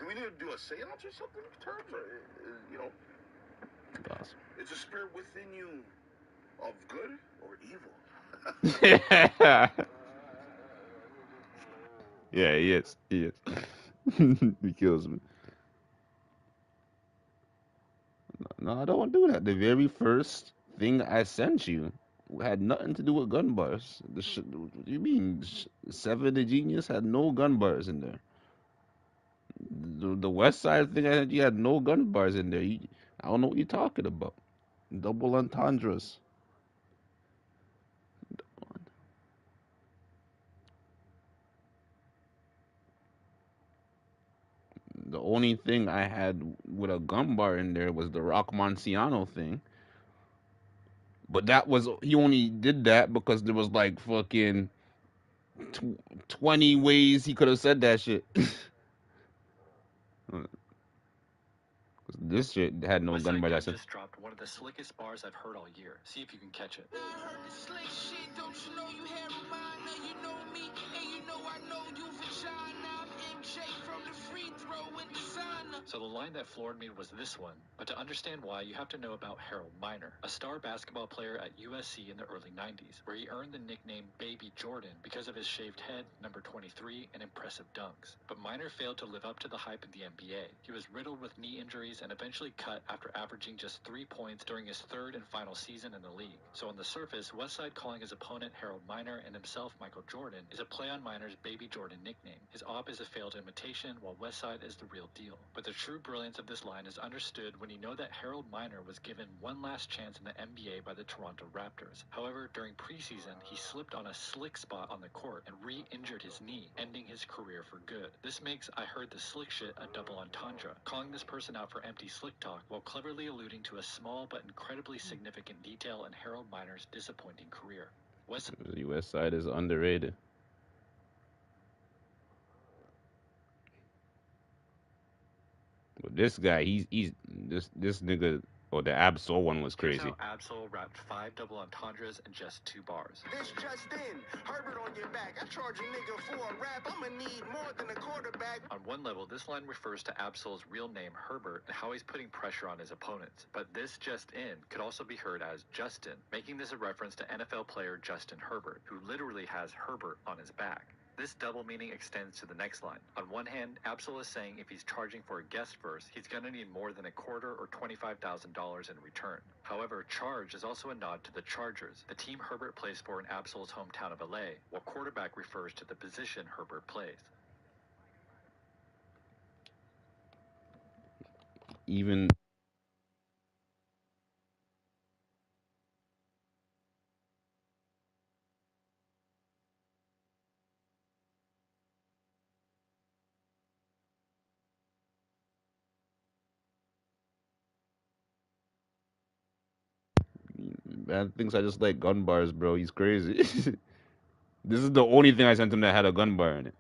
we need to do a seance or something in terms, or is the spirit within you of good or evil? Yeah, he is. He kills me. No, I don't do that. The very first thing I sent you had nothing to do with gun bars. What do you mean? Seven the Genius had no gun bars in there. The West Side thing, you had no gun bars in there. I don't know what you're talking about. Double entendres. The only thing I had with a gun bar in there was the Rock Marciano thing. But he only did that because there was like fucking 20 ways he could have said that shit. This shit had no gun bar. Gun I said, just dropped one of the slickest bars I've heard all year. See if you can catch it. So the line that floored me was this one, but to understand why, you have to know about Harold Miner, a star basketball player at USC in the early 90s, where he earned the nickname Baby Jordan because of his shaved head, number 23, and impressive dunks. But Miner failed to live up to the hype in the NBA. He was riddled with knee injuries and eventually cut after averaging just 3 points during his third and final season in the league. So on the surface, Westside calling his opponent Harold Miner and himself Michael Jordan is a play on Miner's Baby Jordan nickname. His op is a failed imitation, while Westside is the real deal. But the true brilliance of this line is understood when you know that Harold Miner was given one last chance in the NBA by the Toronto Raptors. However, during preseason, he slipped on a slick spot on the court and re-injured his knee, ending his career for good. This makes I Heard the Slick Shit a double entendre, calling this person out for empty slick talk while cleverly alluding to a small but incredibly significant detail in Harold Miner's disappointing career. the West Side is underrated. But this guy, he's this nigga, or the Absol one was crazy. Here's how Absol rapped 5 double entendres in just 2 bars. This just in, Herbert on your back. I charge a nigga for a rap. I'ma need more than a quarterback. On one level, this line refers to Absol's real name, Herbert, and how he's putting pressure on his opponents. But this just in could also be heard as Justin, making this a reference to NFL player Justin Herbert, who literally has Herbert on his back. This double meaning extends to the next line. On one hand, Absol is saying if he's charging for a guest verse, he's gonna need more than a quarter or $25,000 in return. However, charge is also a nod to the Chargers, the team Herbert plays for in Absol's hometown of LA, while quarterback refers to the position Herbert plays. Even bad things, I just like gun bars, bro. He's crazy. This is the only thing I sent him that had a gun bar in it.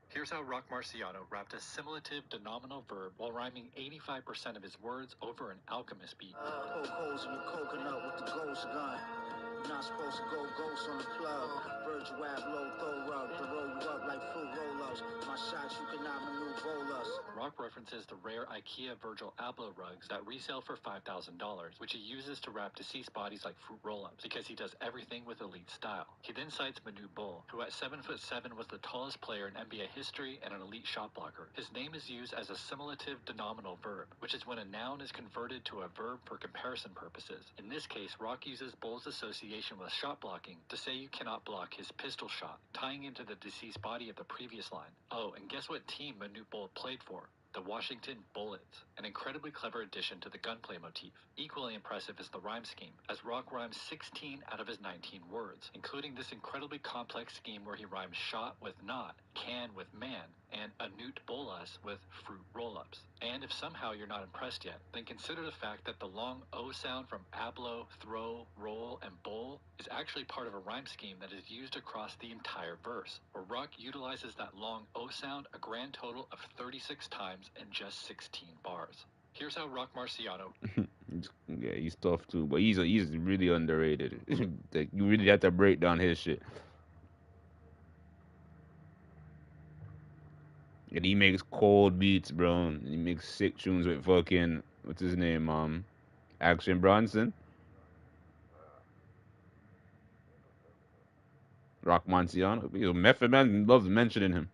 Here's how Rock Marciano rapped a simulative denominal verb while rhyming 85% of his words over an alchemist beat. Poke holes in your coconut with the ghost gun. You're not supposed to go ghost on the plug. Virgil Wab, low throw rug to roll you up like fruit roll-ups. My shots, you cannot maneuver us. Rock references the rare IKEA Virgil Abloh rugs that resell for $5,000, which he uses to wrap deceased bodies like fruit roll-ups because he does everything with elite style. He then cites Manu Bol, who at 7'7" was the tallest player in NBA history and an elite shot blocker. His name is used as a simulative denominal verb, which is when a noun is converted to a verb for comparison purposes. In this case, Rock uses Bol's association with shot blocking to say you cannot block his pistol shot, tying into the deceased body of the previous line. Oh, and guess what team Manu Bol played for? The Washington Bullets, an incredibly clever addition to the gunplay motif. Equally impressive is the rhyme scheme, as Rock rhymes 16 out of his 19 words, including this incredibly complex scheme where he rhymes shot with not, can with man, and anut bolas with fruit roll-ups. And if somehow you're not impressed yet, then consider the fact that the long O sound from ablo, throw, roll, and bowl is actually part of a rhyme scheme that is used across the entire verse, where Rock utilizes that long O sound a grand total of 36 times in just 16 bars. Here's how Rock Marciano... Yeah, he's tough too, but he's really underrated. Like, you really have to break down his shit. And he makes cold beats, bro. And he makes sick tunes with fucking, what's his name? Action Bronson. Rock Marciano. Method Man loves mentioning him.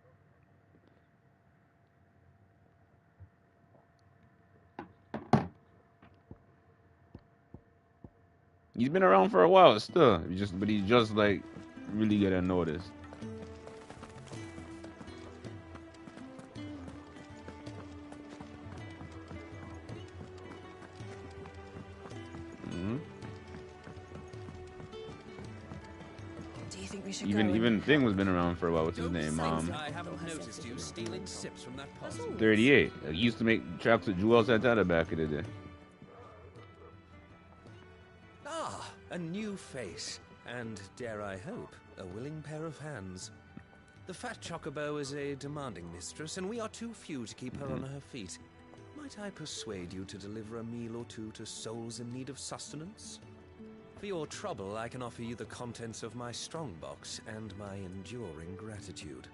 He's been around for a while still. But he's just like really getting noticed. we should Even Thing was been around for a while. What's his name? I haven't noticed you stealing sips from that pot. 38. Like, he used to make tracks with Jewel Santana back in the day. Ah, a new face. And, dare I hope, a willing pair of hands. The fat chocobo is a demanding mistress, and we are too few to keep her on her feet. Might I persuade you to deliver a meal or two to souls in need of sustenance? For your trouble, I can offer you the contents of my strongbox and my enduring gratitude.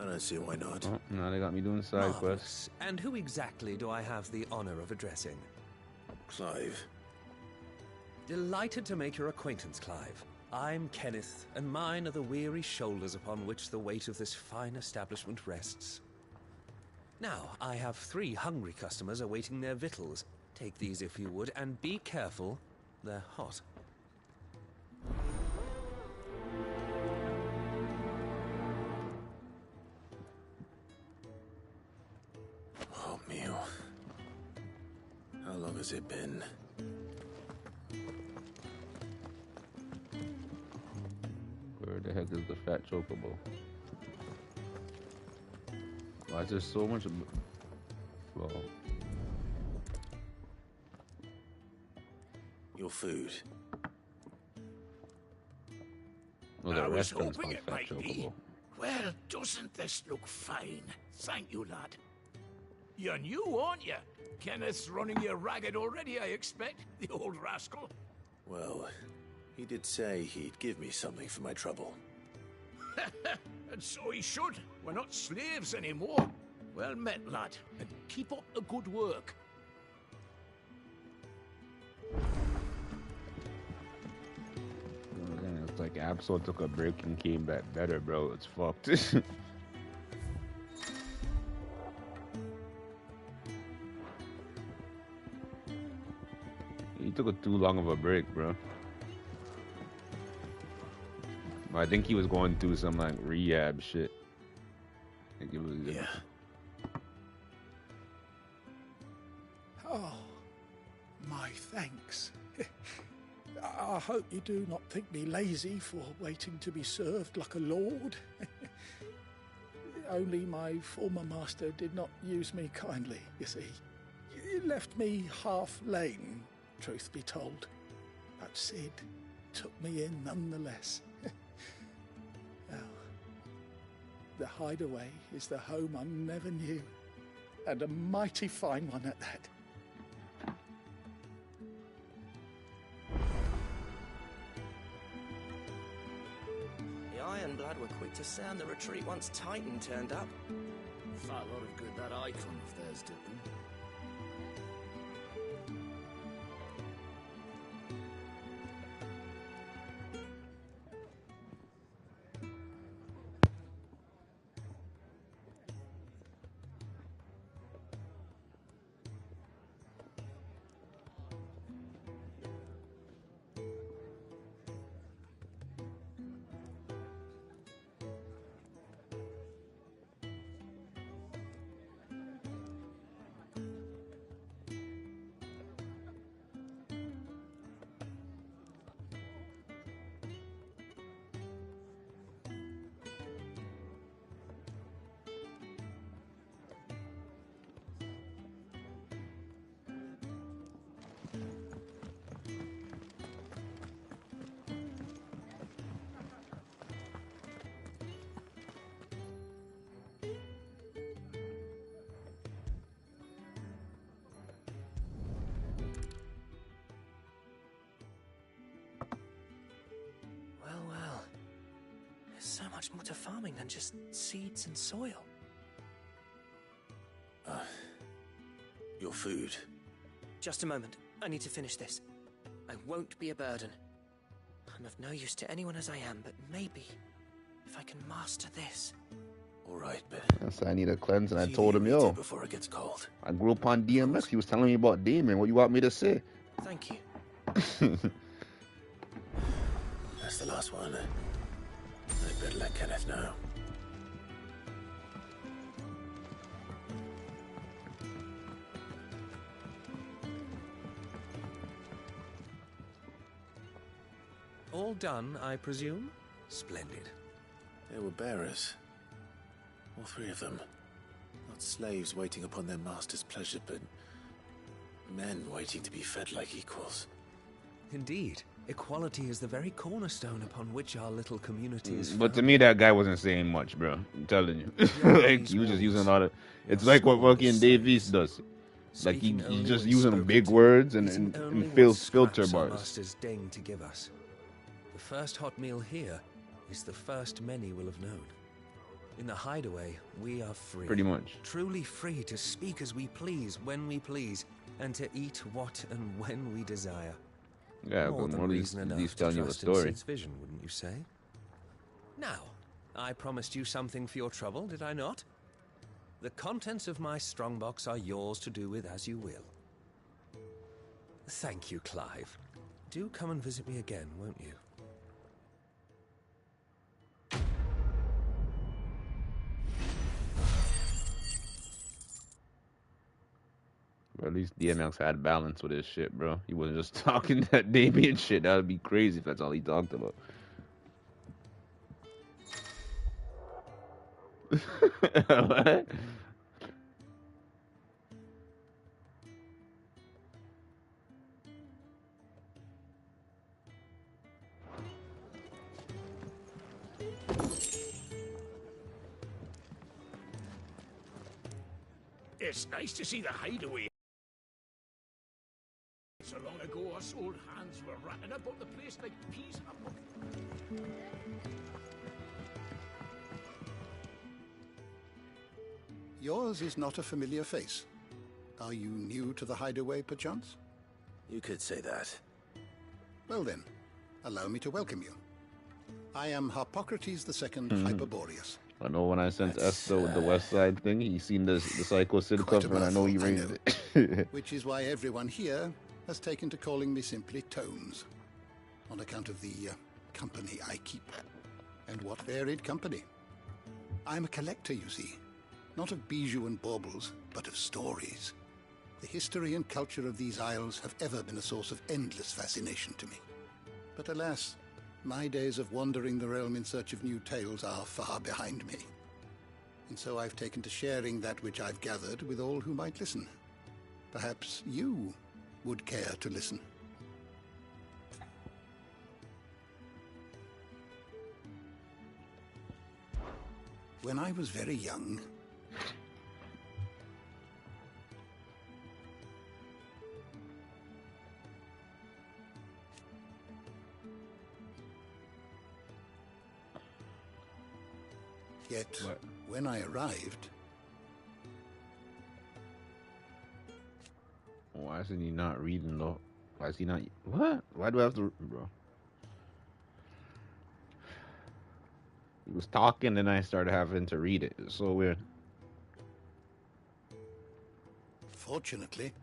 I don't see why not. Oh, now they got me doing side quests. Marvelous. And who exactly do I have the honor of addressing? Clive. Delighted to make your acquaintance, Clive. I'm Kenneth, and mine are the weary shoulders upon which the weight of this fine establishment rests. Now, I have 3 hungry customers awaiting their victuals. Take these if you would, and be careful, they're hot. Oh, meal. How long has it been? Where the heck is the fat chocobo? Why is there so much flow? Your food. Well, the I was restaurant's hoping called it Fat might be. Chocobo. Well, doesn't this look fine? Thank you, lad. You're new, aren't you? Kenneth's running you ragged already, I expect, the old rascal. Well, he did say he'd give me something for my trouble. And so he should. We're not slaves anymore. Well met, lad, and keep up the good work. It's like Absol took a break and came back better, bro. It's fucked. He took a too long of a break, bro. I think he was going through some like rehab shit. I think it was. Yeah. Oh, my thanks. I hope you do not think me lazy for waiting to be served like a lord. Only my former master did not use me kindly, you see. He left me half lame, truth be told. But Sid took me in nonetheless. Well, the hideaway is the home I never knew, and a mighty fine one at that. The Ironblood were quick to sound the retreat once Titan turned up. Far a lot of good that icon of theirs did them. So much more to farming than just seeds and soil. Your food. Just a moment. I need to finish this. I won't be a burden. I'm of no use to anyone as I am, but maybe if I can master this. All right, but Yes, I need a cleanse, and I told him, yo, before it gets cold. I grew up on DMX. He was telling me about Damon. What you want me to say? Thank you. That's the last one. I'd better let Kenneth know. All done, I presume? Splendid. They were bearers. All three of them. Not slaves waiting upon their master's pleasure, but men waiting to be fed like equals. Indeed. Equality is the very cornerstone upon which our little community is But to me, that guy wasn't saying much, bro. I'm telling you. Like, he was just using a lot of... It's like what fucking Davies does. Like, he's just using big words and filter bars. Masters deign to give us. The first hot meal here is the first many will have known. In the hideaway, we are free. Pretty much. Truly free to speak as we please, when we please, and to eat what and when we desire. Yeah, More but than more reason at enough least to telling you a trust in story. Sid's vision, wouldn't you say? Now, I promised you something for your trouble, did I not? The contents of my strongbox are yours to do with as you will. Thank you, Clive. Do come and visit me again, won't you? But at least DMX had balance with his shit, bro. He wasn't just talking that Damien shit. That would be crazy if that's all he talked about. What? It's nice to see the hideaway. So long ago, us old hands were ratting about the place like peas in a bucket. Yours is not a familiar face. Are you new to the hideaway, perchance? You could say that. Well then, allow me to welcome you. I am Harpocrates II Hyperboreus. I know when I sent Esther with the West Side thing, he seen the Psycho Sid cover, and I know he raised it. Which is why everyone here has taken to calling me simply Tomes, on account of the company I keep. And what varied company. I'm a collector, you see, not of bijou and baubles, but of stories. The history and culture of these isles have ever been a source of endless fascination to me. But alas, my days of wandering the realm in search of new tales are far behind me. And so I've taken to sharing that which I've gathered with all who might listen. Perhaps you would care to listen. When I was very young, yet when I arrived, why isn't he not reading though? Why is he not? What? Why do I have to, bro? He was talking, and I started having to read it. It's so weird. fortunately,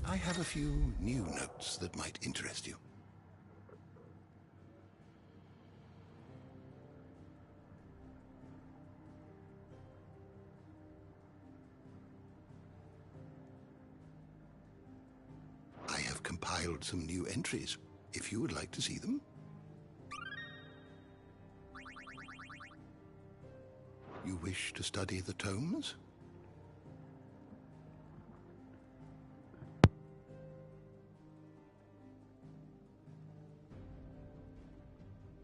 I have a few new notes that might interest you. I have compiled some new entries, if you would like to see them. You wish to study the tomes?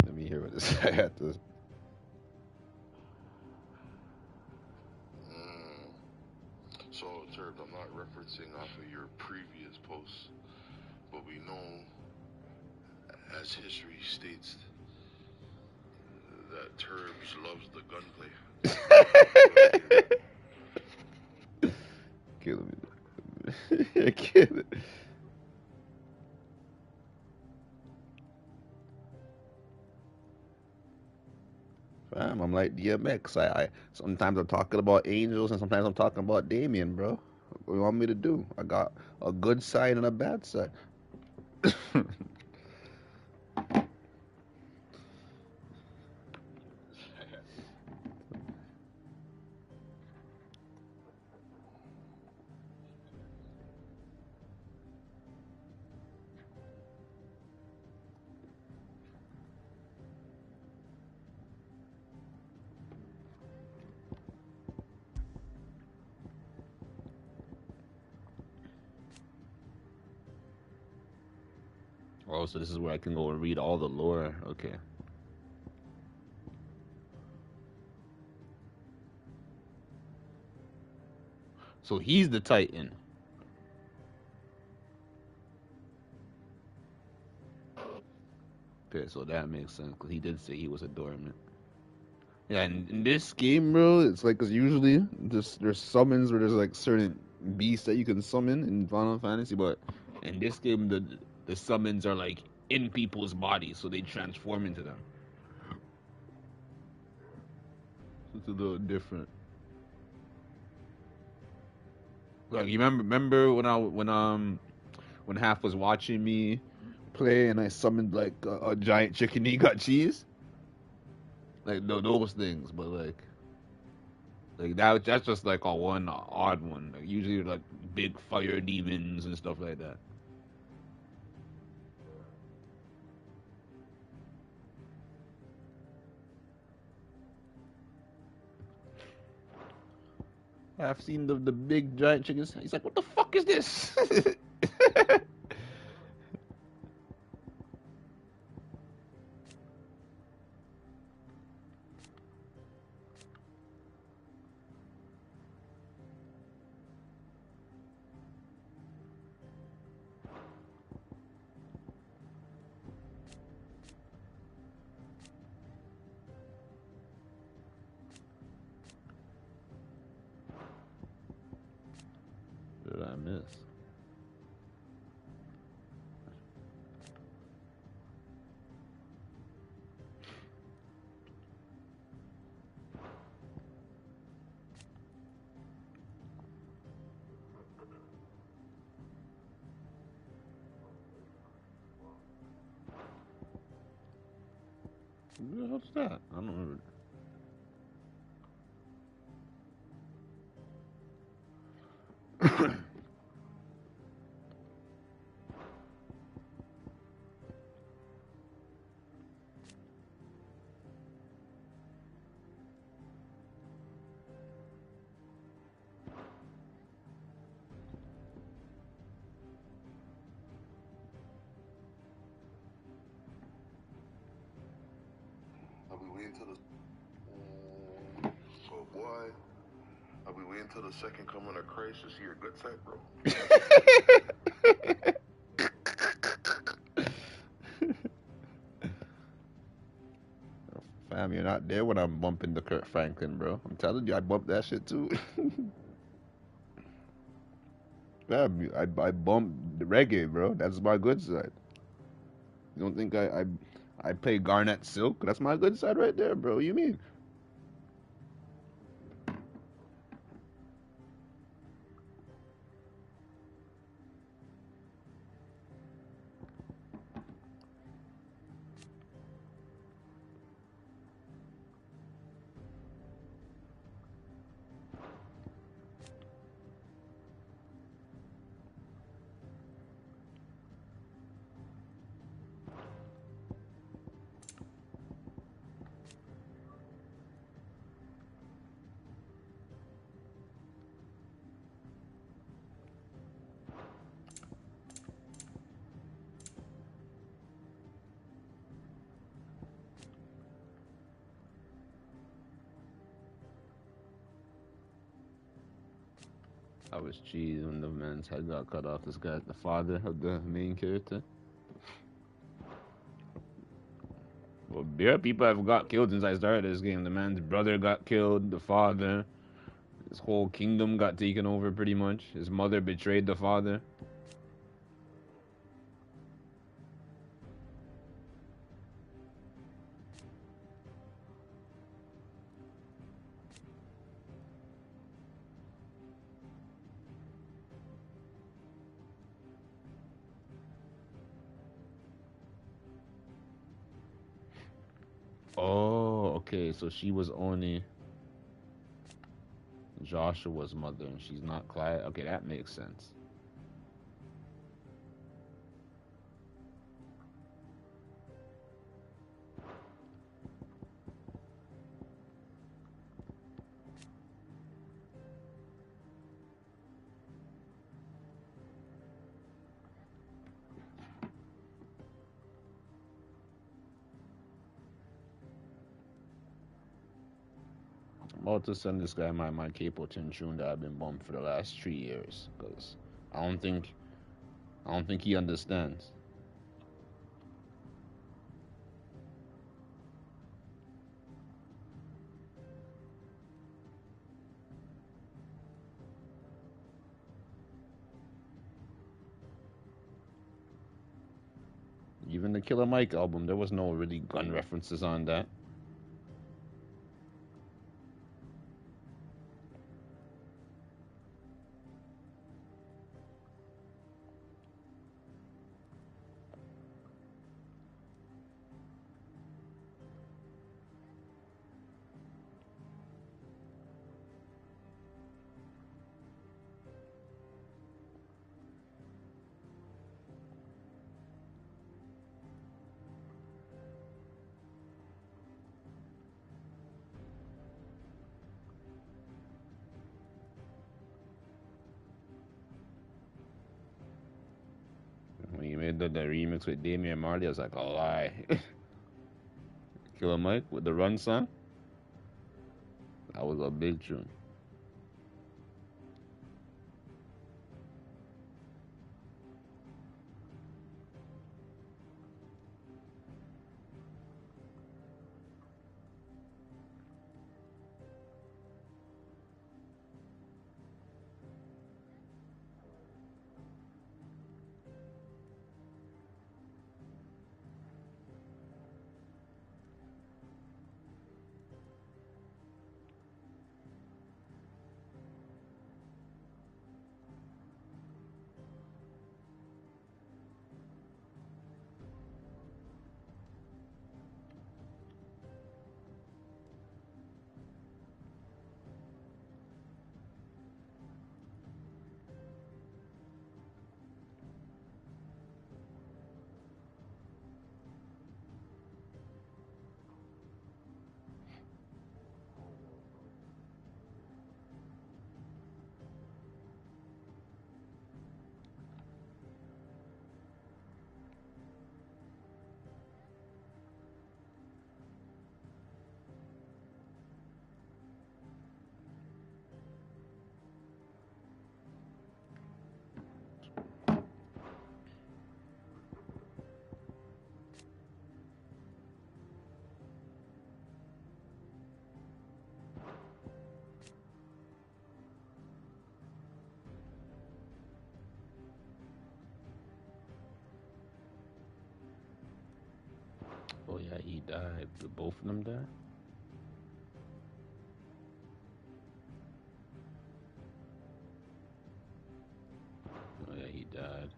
Let me hear what this guy had to. So, Turb, I'm not referencing off of your previous posts, but we know, as history states, that Turbs loves the gunplay. Kill me. Kill it. Fam, I'm like DMX. I sometimes I'm talking about angels and sometimes I'm talking about Damien, bro. What do you want me to do? I got a good side and a bad side. Oh, so this is where I can go and read all the lore. Okay. So he's the Titan. Okay, so that makes sense because he did say he was a dormant. Yeah, and in this game, bro, it's like because usually there's summons where there's like certain beasts that you can summon in Final Fantasy, but in this game the summons are like in people's bodies, so they transform into them. So it's a little different. Like you remember when Half was watching me play and I summoned like a giant chicken, he got cheese. Like no those things, but like that's just like a one odd one. Like usually like big fire demons and stuff like that. I've seen the big giant chickens. He's like, what the fuck is this? What did I miss? What the hell's that? I don't remember. I'll be waiting till the oh boy. I'll be waiting till the second coming of Christ to see your good side, bro. Fam, you're not there when I'm bumping the Kurt Franklin, bro. I'm telling you, I bumped that shit too. Fam, I bumped the reggae, bro. That's my good side. You don't think I play Garnet Silk? That's my good side right there, bro. What you mean? I was cheesed when the man's head got cut off. This guy, the father of the main character. Well, bare people have got killed since I started this game. The man's brother got killed, the father. His whole kingdom got taken over pretty much. His mother betrayed the father. Oh, okay. So she was only Joshua's mother, and she's not Clive. Okay, that makes sense. about to send this guy my capo tune that I've been bumping for the last 3 years, because I don't think he understands. Even the Killer Mike album, there was no really gun references on that. When you made the remix with Damian Marley, I was like, oh, lie. Killer Mike with the Run song, that was a big tune. Oh yeah, he died. Did both of them die? Oh yeah, he died.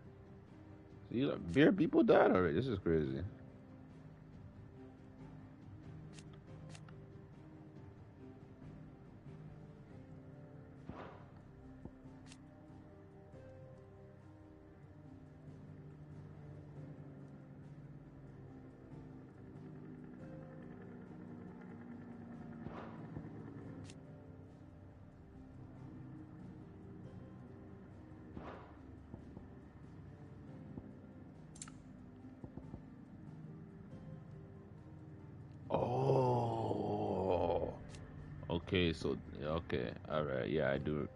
See, like, beer people died already. This is crazy. Oh. Okay, so okay, all right, yeah, I do.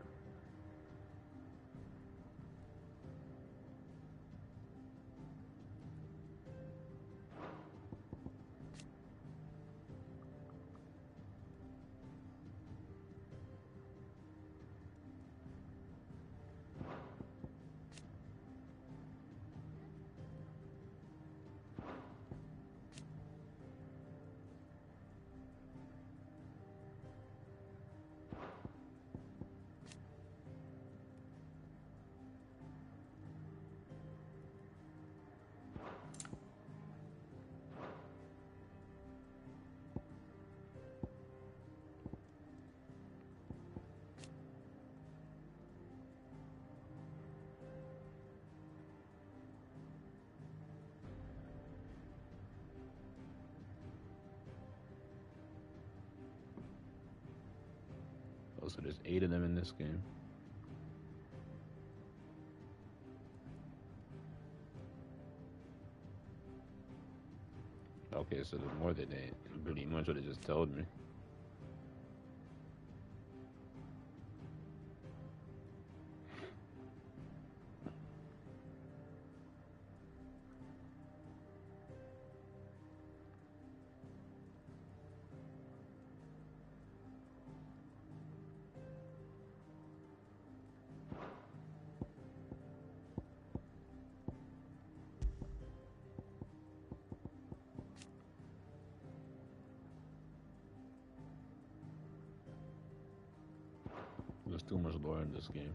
Oh, so there's 8 of them in this game. Okay, so there's more than 8. Pretty much what it just told me. There's too much lore in this game.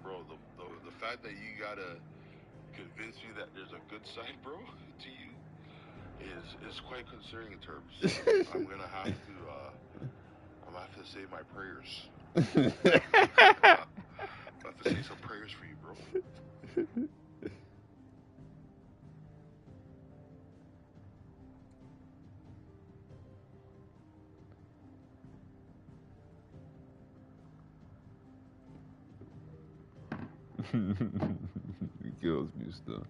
Bro, the fact that you gotta convince me that there's a good side, bro, to you is quite concerning terms. I'm gonna have to say my prayers. I have to say some prayers for you, bro. He kills me still.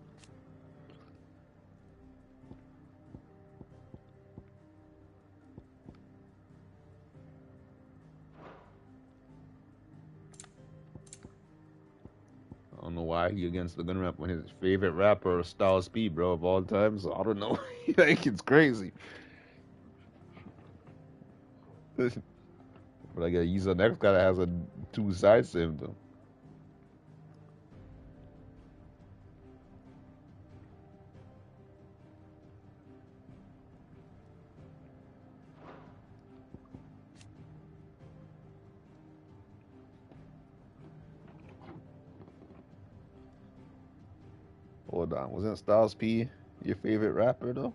I don't know why he against the gun rap when his favorite rapper is Styles P, bro, of all time. So I don't know. Like it's crazy. But I guess he's the next guy that has a two sides to him though. Hold on, wasn't Styles P your favorite rapper though?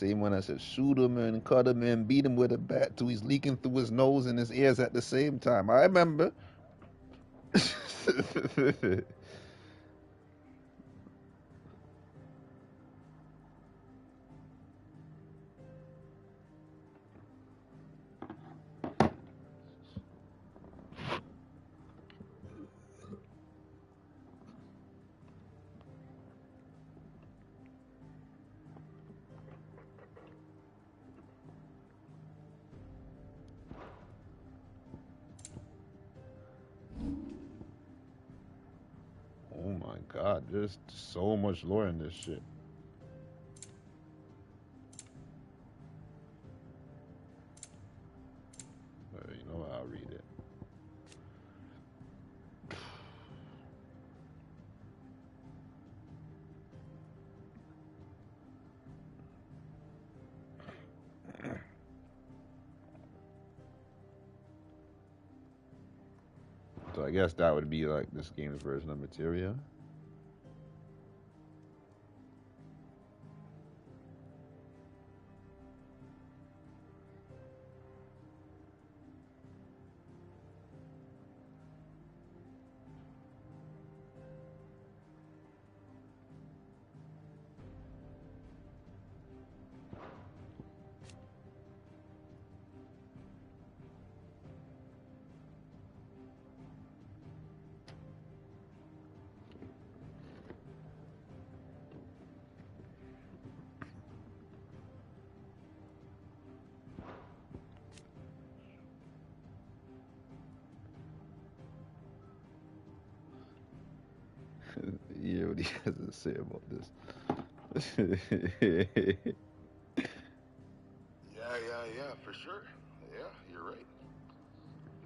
same one that said shoot him and cut him and beat him with a bat till he's leaking through his nose and his ears at the same time. I remember. Oh my god, there's so much lore in this shit. You know what, I'll read it. So I guess that would be like this game's version of Materia. Yeah, what he has to say about this. Yeah, for sure. Yeah, you're right.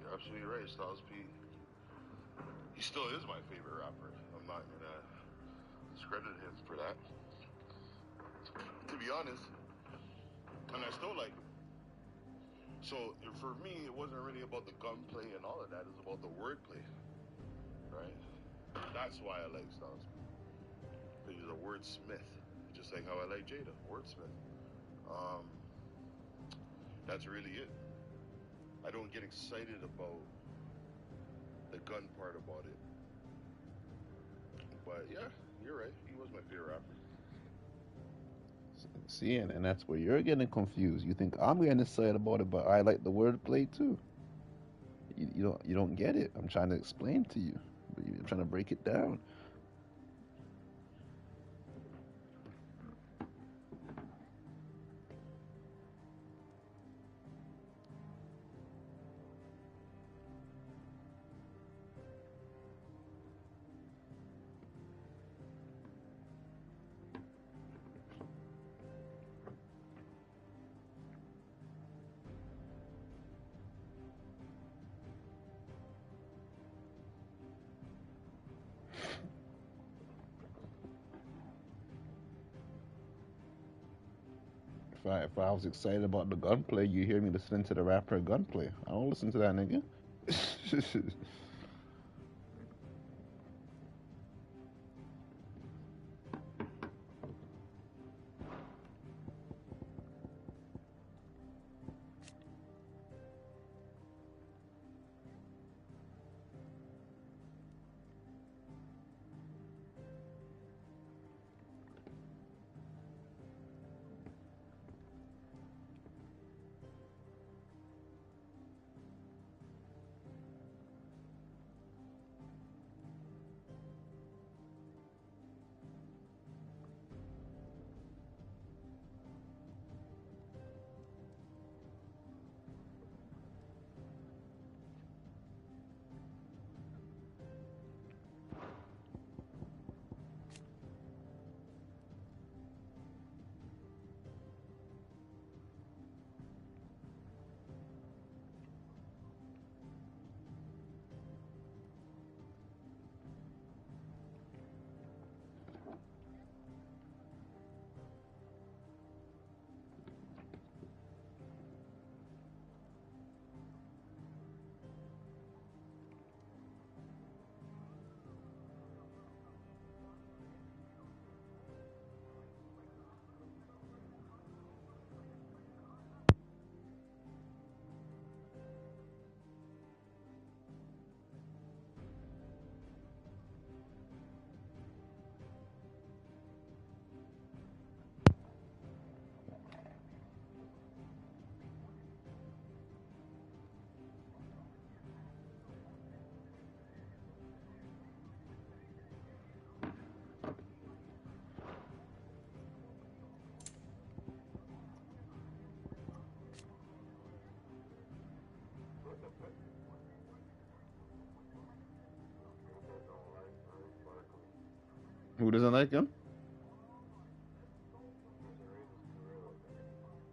You're absolutely right. Styles P. He still is my favorite rapper. I'm not gonna discredit him for that. To be honest, and I still like him. So for me, it wasn't really about the gunplay and all of that. It's about the wordplay, right? That's why I like Styles P. He's a wordsmith, just like how I like Jada, wordsmith. That's really it. I don't get excited about the gun part about it. But yeah, you're right. He was my favorite rapper. See, and that's where you're getting confused. You think I'm getting excited about it, but I like the wordplay too. You don't get it. I'm trying to explain to you. I'm trying to break it down. If I was excited about the gunplay, you hear me listening to the rapper gunplay. I don't listen to that nigga. Who doesn't like him?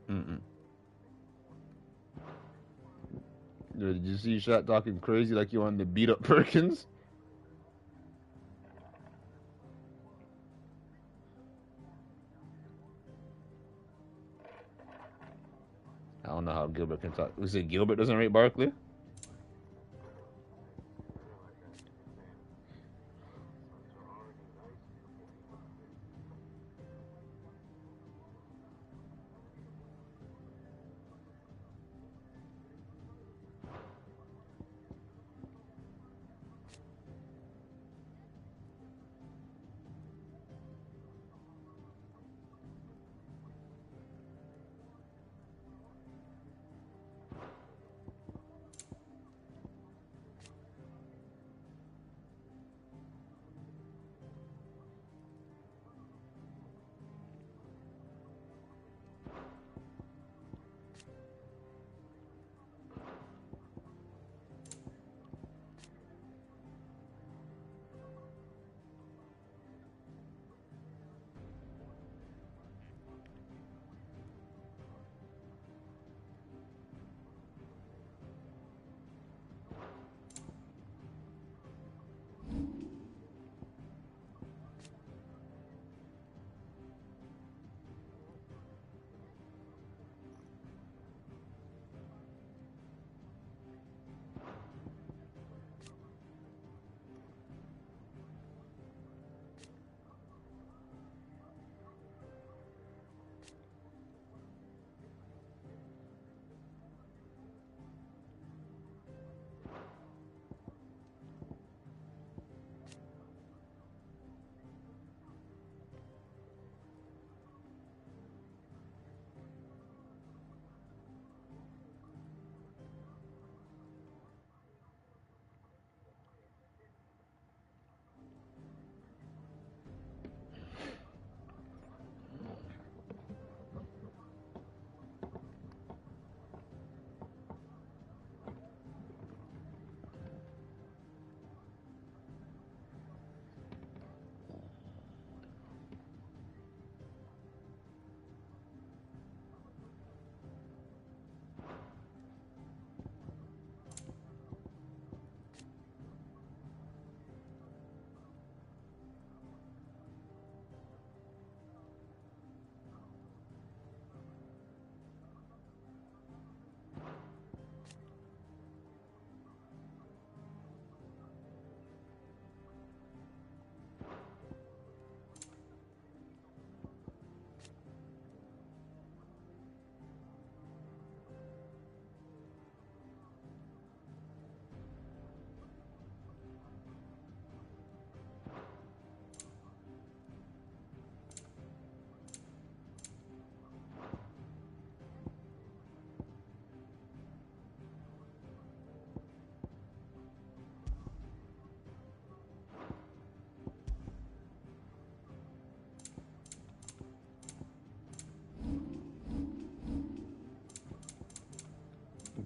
Mm-mm. Did you see Shat talking crazy like you wanted to beat up Perkins? I don't know how Gilbert can talk. We say Gilbert doesn't rate Barkley?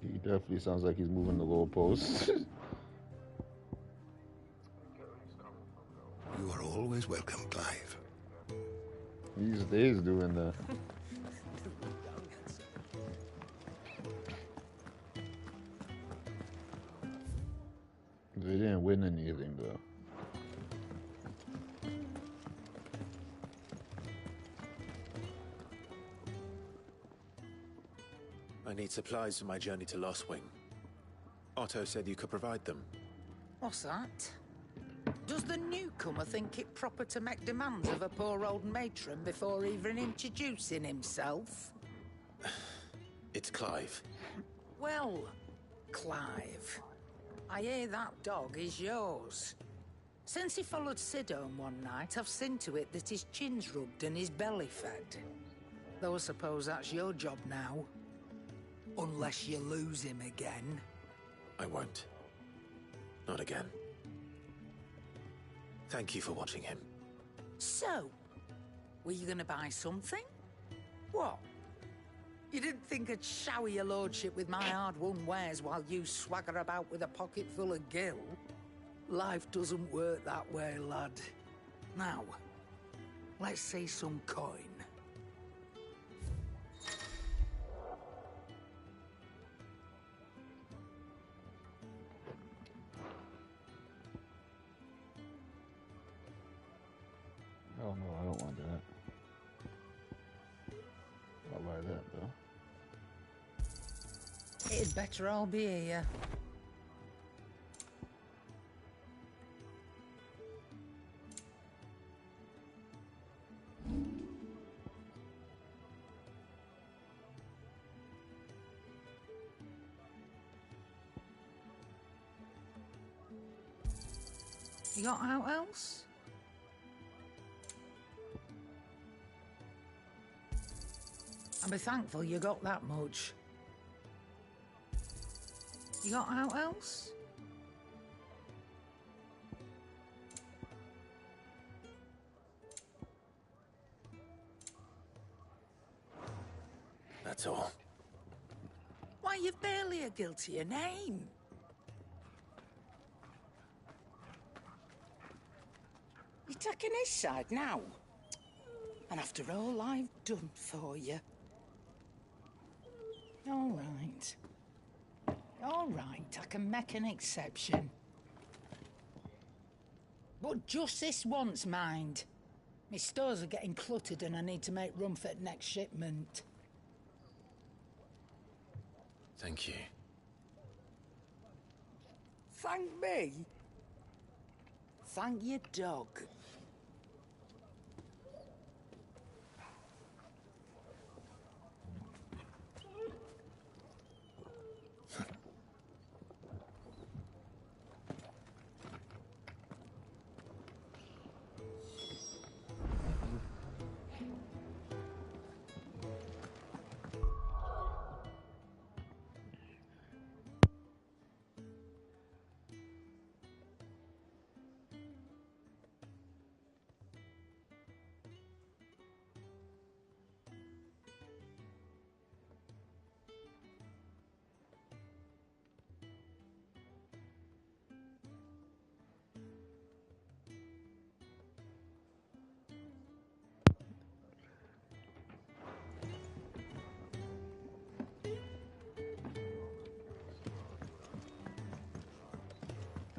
He definitely sounds like he's moving the goalposts. You are always welcome, Clive. He stays doing that. They didn't win anything, though. I need supplies for my journey to Lost Wing. Otto said you could provide them. What's that? Does the newcomer think it proper to make demands of a poor old matron before even introducing himself? It's Clive. Well, Clive, I hear that dog is yours. Since he followed Sid home one night, I've seen to it that his chin's rubbed and his belly fed. Though I suppose that's your job now. Unless you lose him again. I won't. Not again. Thank you for watching him. So, were you gonna buy something? What? You didn't think I'd shower your lordship with my hard-won wares while you swagger about with a pocket full of gil? Life doesn't work that way, lad. Now, let's see some coin. Oh no, I don't want that. I'll buy that though. It'd better all be here. You got out else? I'll be thankful you got that much. You got out else? That's all. Why, you've barely a guiltier name. You're taking his side now? And after all I've done for you. All right. All right, I can make an exception. But just this once, mind. My stores are getting cluttered and I need to make room for the next shipment. Thank you. Thank me? Thank your dog.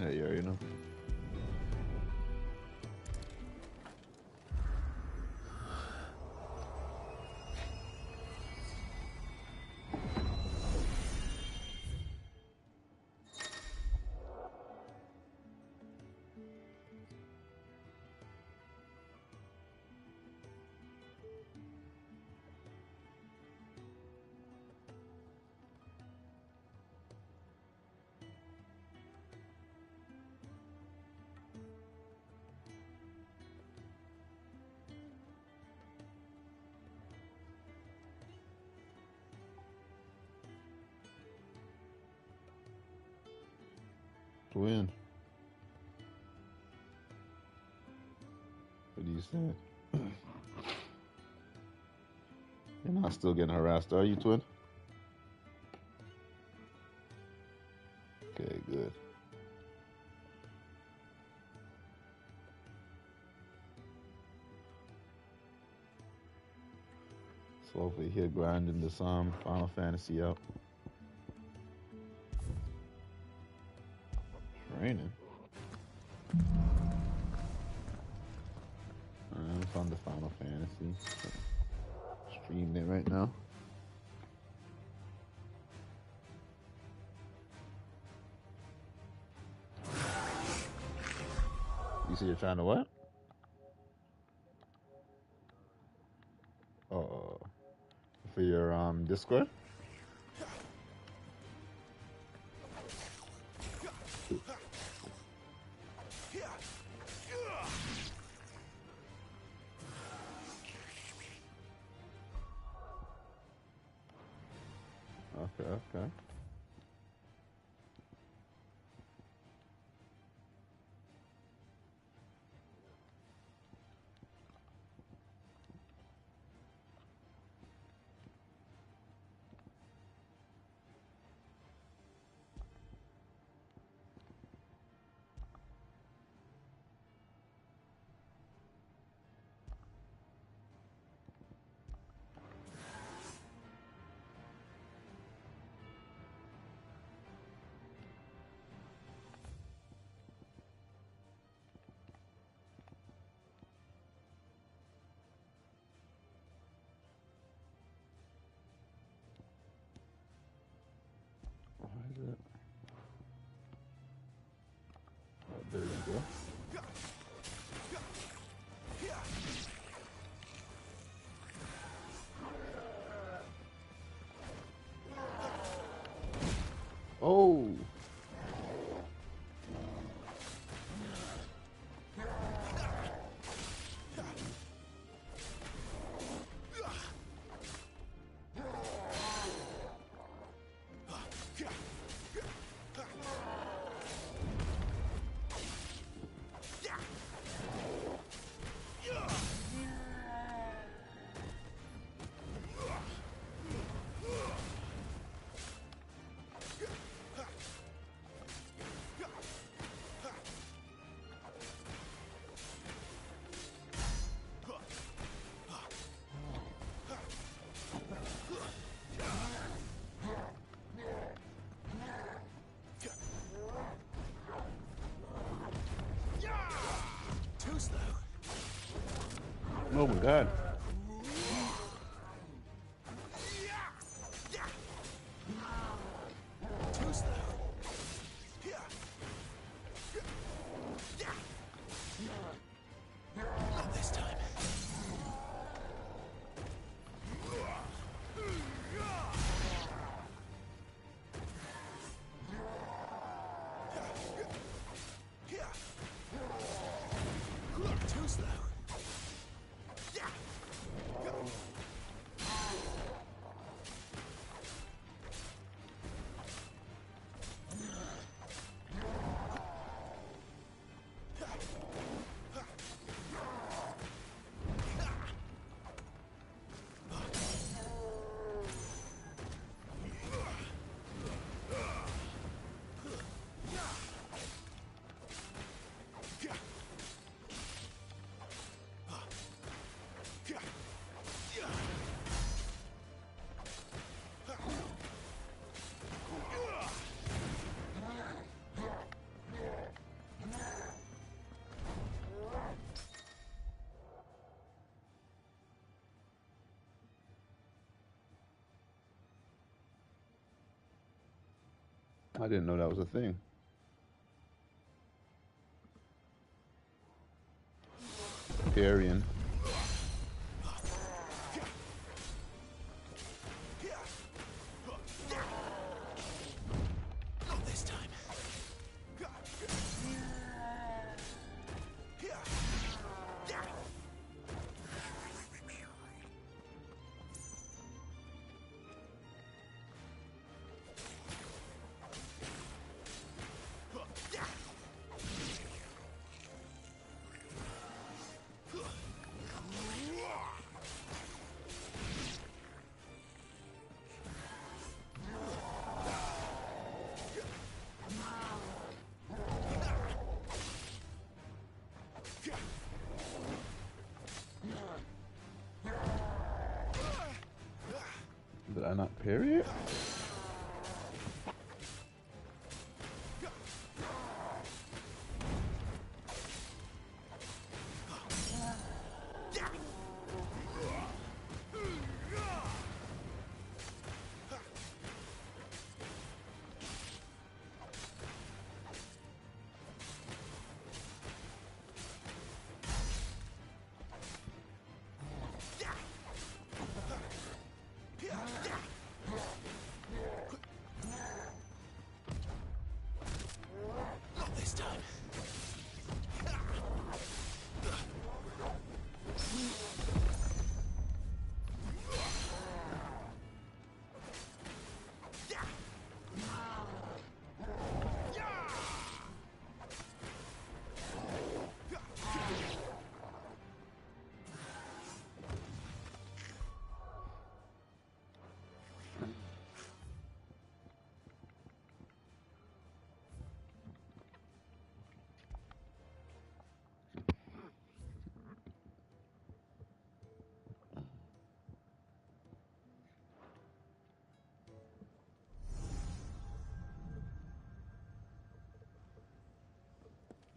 Yeah, you already know. Twin. What do you say? You're not still getting harassed, are you, Twin? Okay, good. So hopefully he'll grinding this Final Fantasy out. Raining. I'm on the Final Fantasy. Streaming it right now. You see you're trying to what? Oh, for your Discord? Okay. is it? Oh, there we go. Oh. Oh my god. Not this time. Too slow. I didn't know that was a thing. Carrion. Not this time. Did I not parry it? Not this time.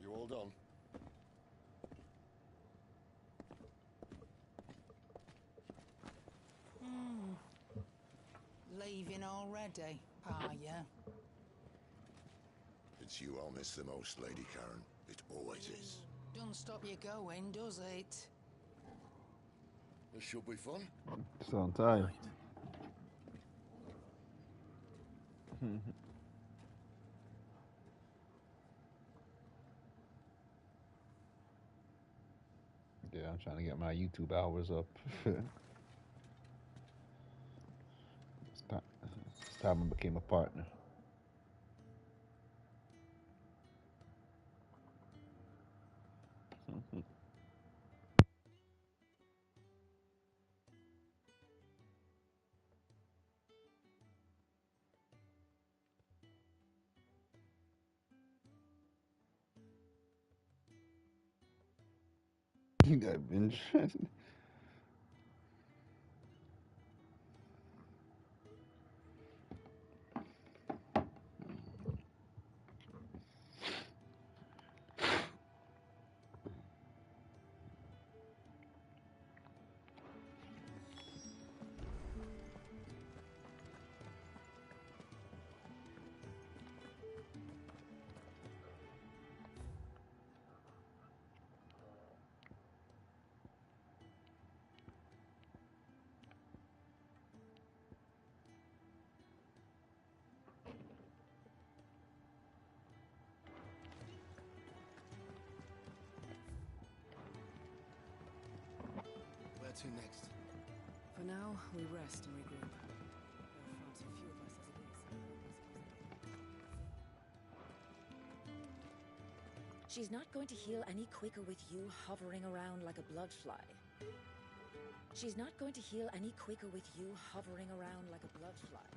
You all done? Leaving already, are you? moments you all miss the most, Lady Karen. It always is. Don't stop you going, does it? This should be fun. It's on time. Yeah, I'm trying to get my YouTube hours up. It's time I became a partner. You got binge. Where to next? For now, we rest and regroup. There are far too few of us as it is. She's not going to heal any quicker with you hovering around like a bloodfly. She's not going to heal any quicker with you hovering around like a bloodfly.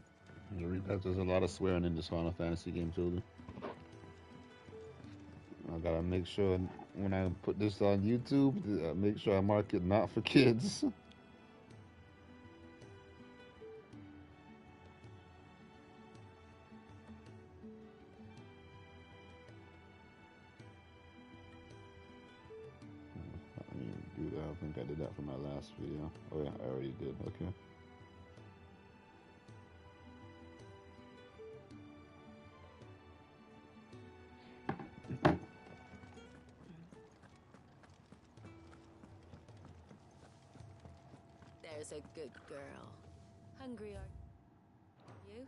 There's a lot of swearing in this Final Fantasy game, children. I gotta make sure when I put this on YouTube, make sure I mark it not for kids. I didn't do that. I don't think I did that for my last video. Oh yeah, I already did. Okay. There's a good girl. Hungry are you?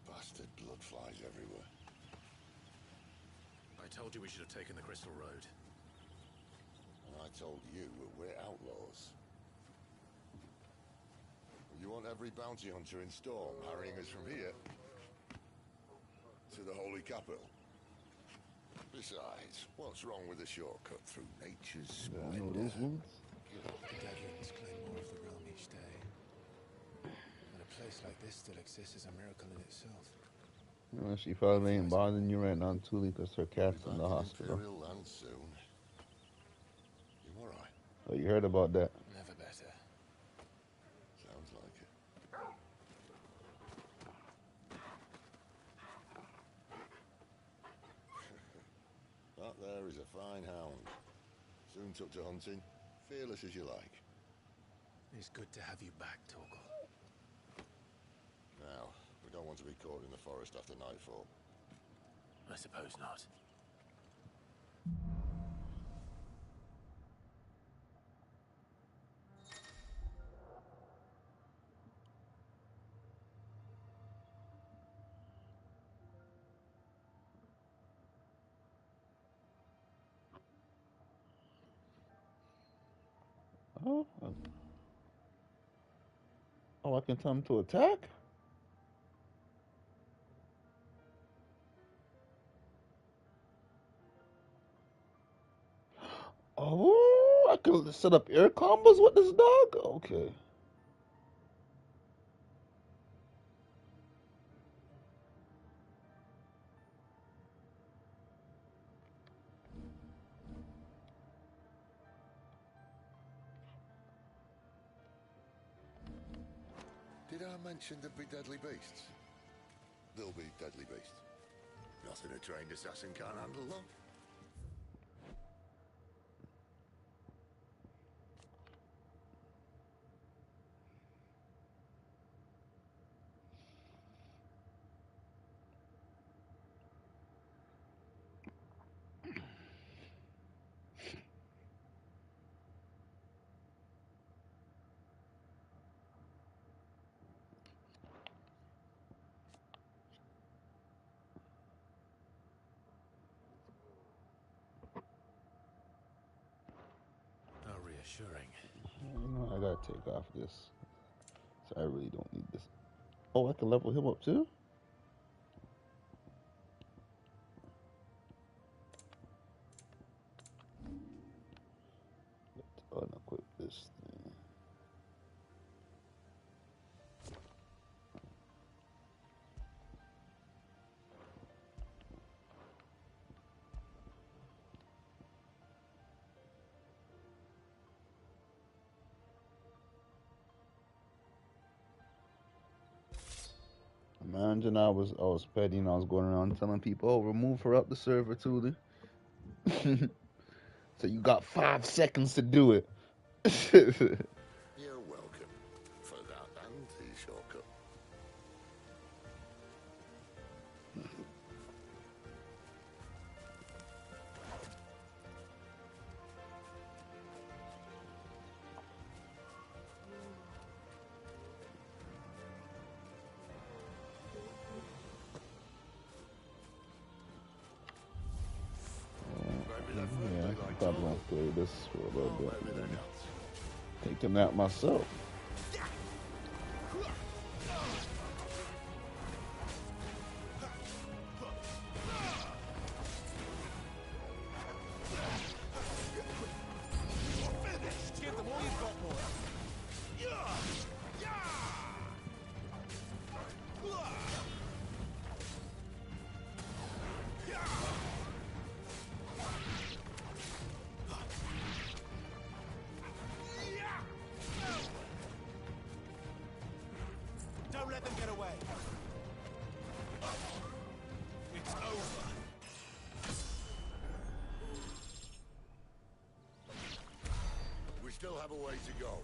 Bastard blood flies everywhere. I told you we should have taken the Crystal Road. And I told you we're outlaws. You want every bounty hunter in Storm harrying us from here? to the Holy Capital. Besides, what's wrong with a shortcut through nature's Yeah, I splendor? know those ones. The deadliest claim more of the realm each day. And a place like this still exists is a miracle in itself. You know, she probably ain't bothering you right now, too, because her cat's in the hospital. Imperial land soon. You alright? Oh, you heard about that? Never better. Sounds like it. That there is a fine hound. Soon took to hunting. Fearless as you like. It's good to have you back, Torgal. Now, we don't want to be caught in the forest after nightfall. I suppose not. Oh, I can tell him to attack? Oh, I can set up air combos with this dog? Okay. Did I mention there'd be deadly beasts? There'll be deadly beasts. Nothing a trained assassin can't handle, though. How reassuring. You know, I gotta take off this. So I really don't need this. Oh, I can level him up too? Let's unequip this thing. Imagine I was petty and I was going around telling people, oh, remove her up the server, Tootie. So you got 5 seconds to do it. You're welcome for that and his shortcut. Yeah, I'm probably gonna play this for a little bit. And then take a nap myself. Give them all you've got, boy. Don't let them get away. It's over. We still have a way to go.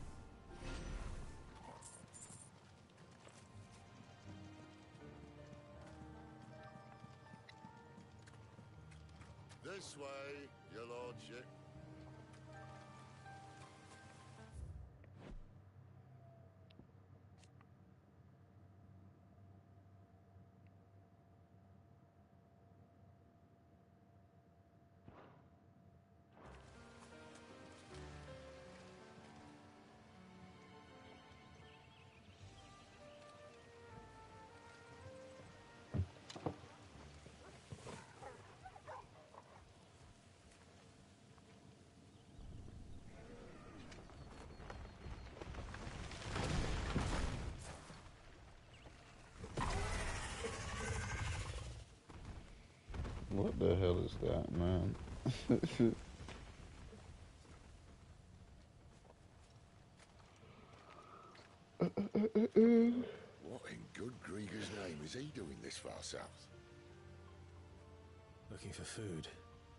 This way, your lordship. What the hell is that, man? What in good Grieger's name is he doing this far south? Looking for food.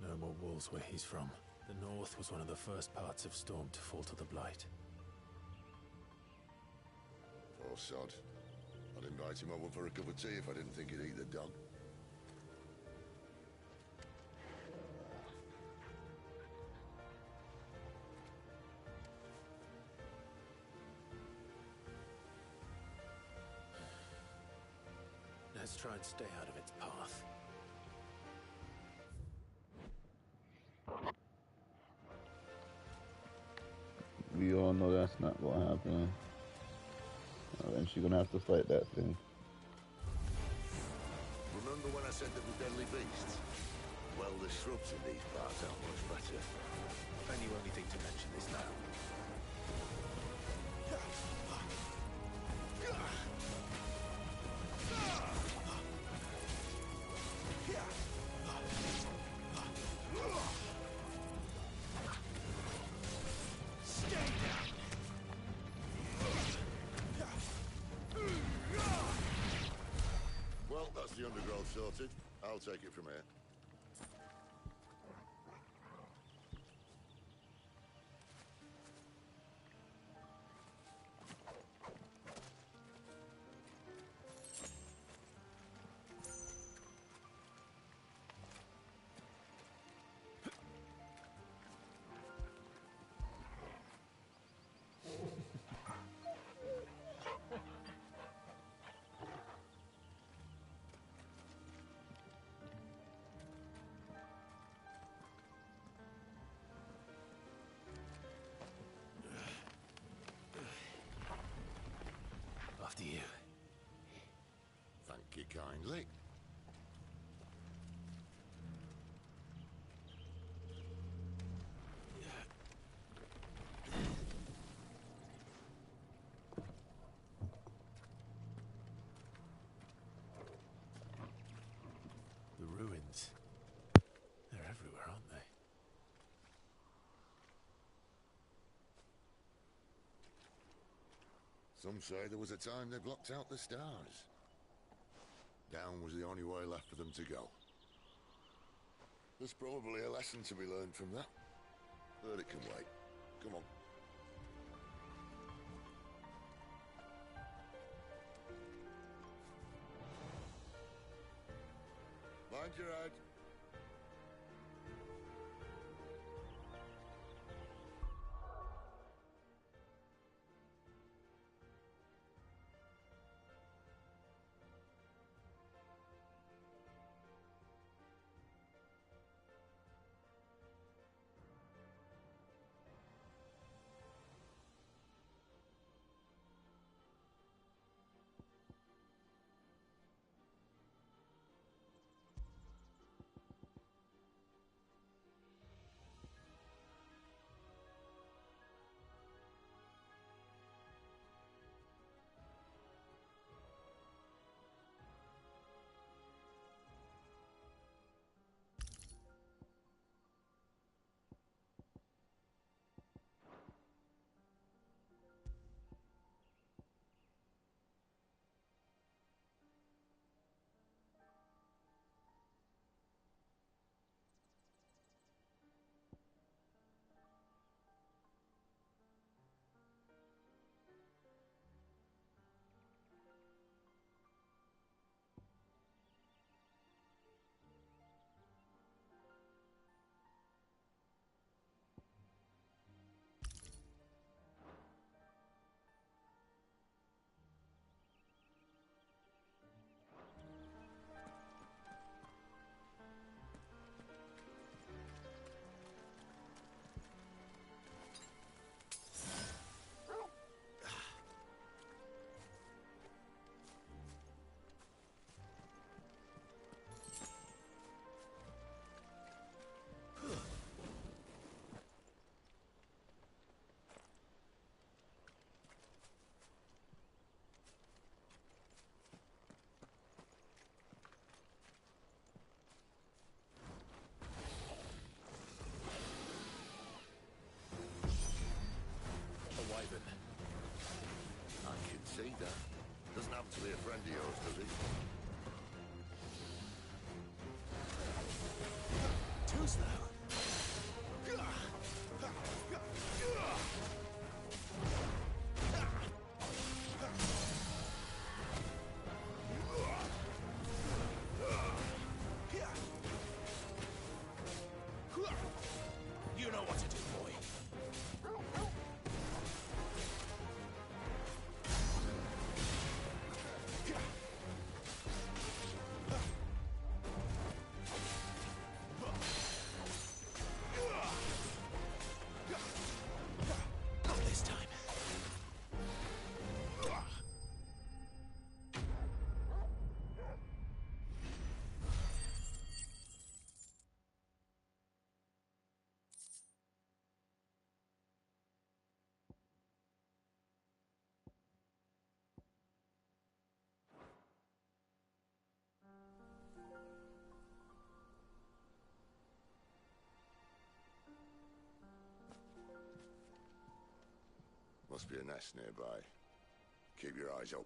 No more wolves where he's from. The north was one of the first parts of Storm to fall to the Blight. Poor sod. I'd invite him over for a cup of tea if I didn't think he'd eat the dog. Let's try and stay out of its path. We all know that's not gonna happen. And she's gonna have to fight that thing. Remember when I said there were deadly beasts? Well, the shrubs in these parts aren't much better. And you only think to mention this now. Well, that's the undergrowth sorted. I'll take it from here. After you. Thank you kindly. The ruins. They're everywhere, aren't they? Some say there was a time they blocked out the stars. Down was the only way left for them to go. There's probably a lesson to be learned from that. But it can wait. Come on. Mind your head. must be a nest nearby. Keep your eyes open.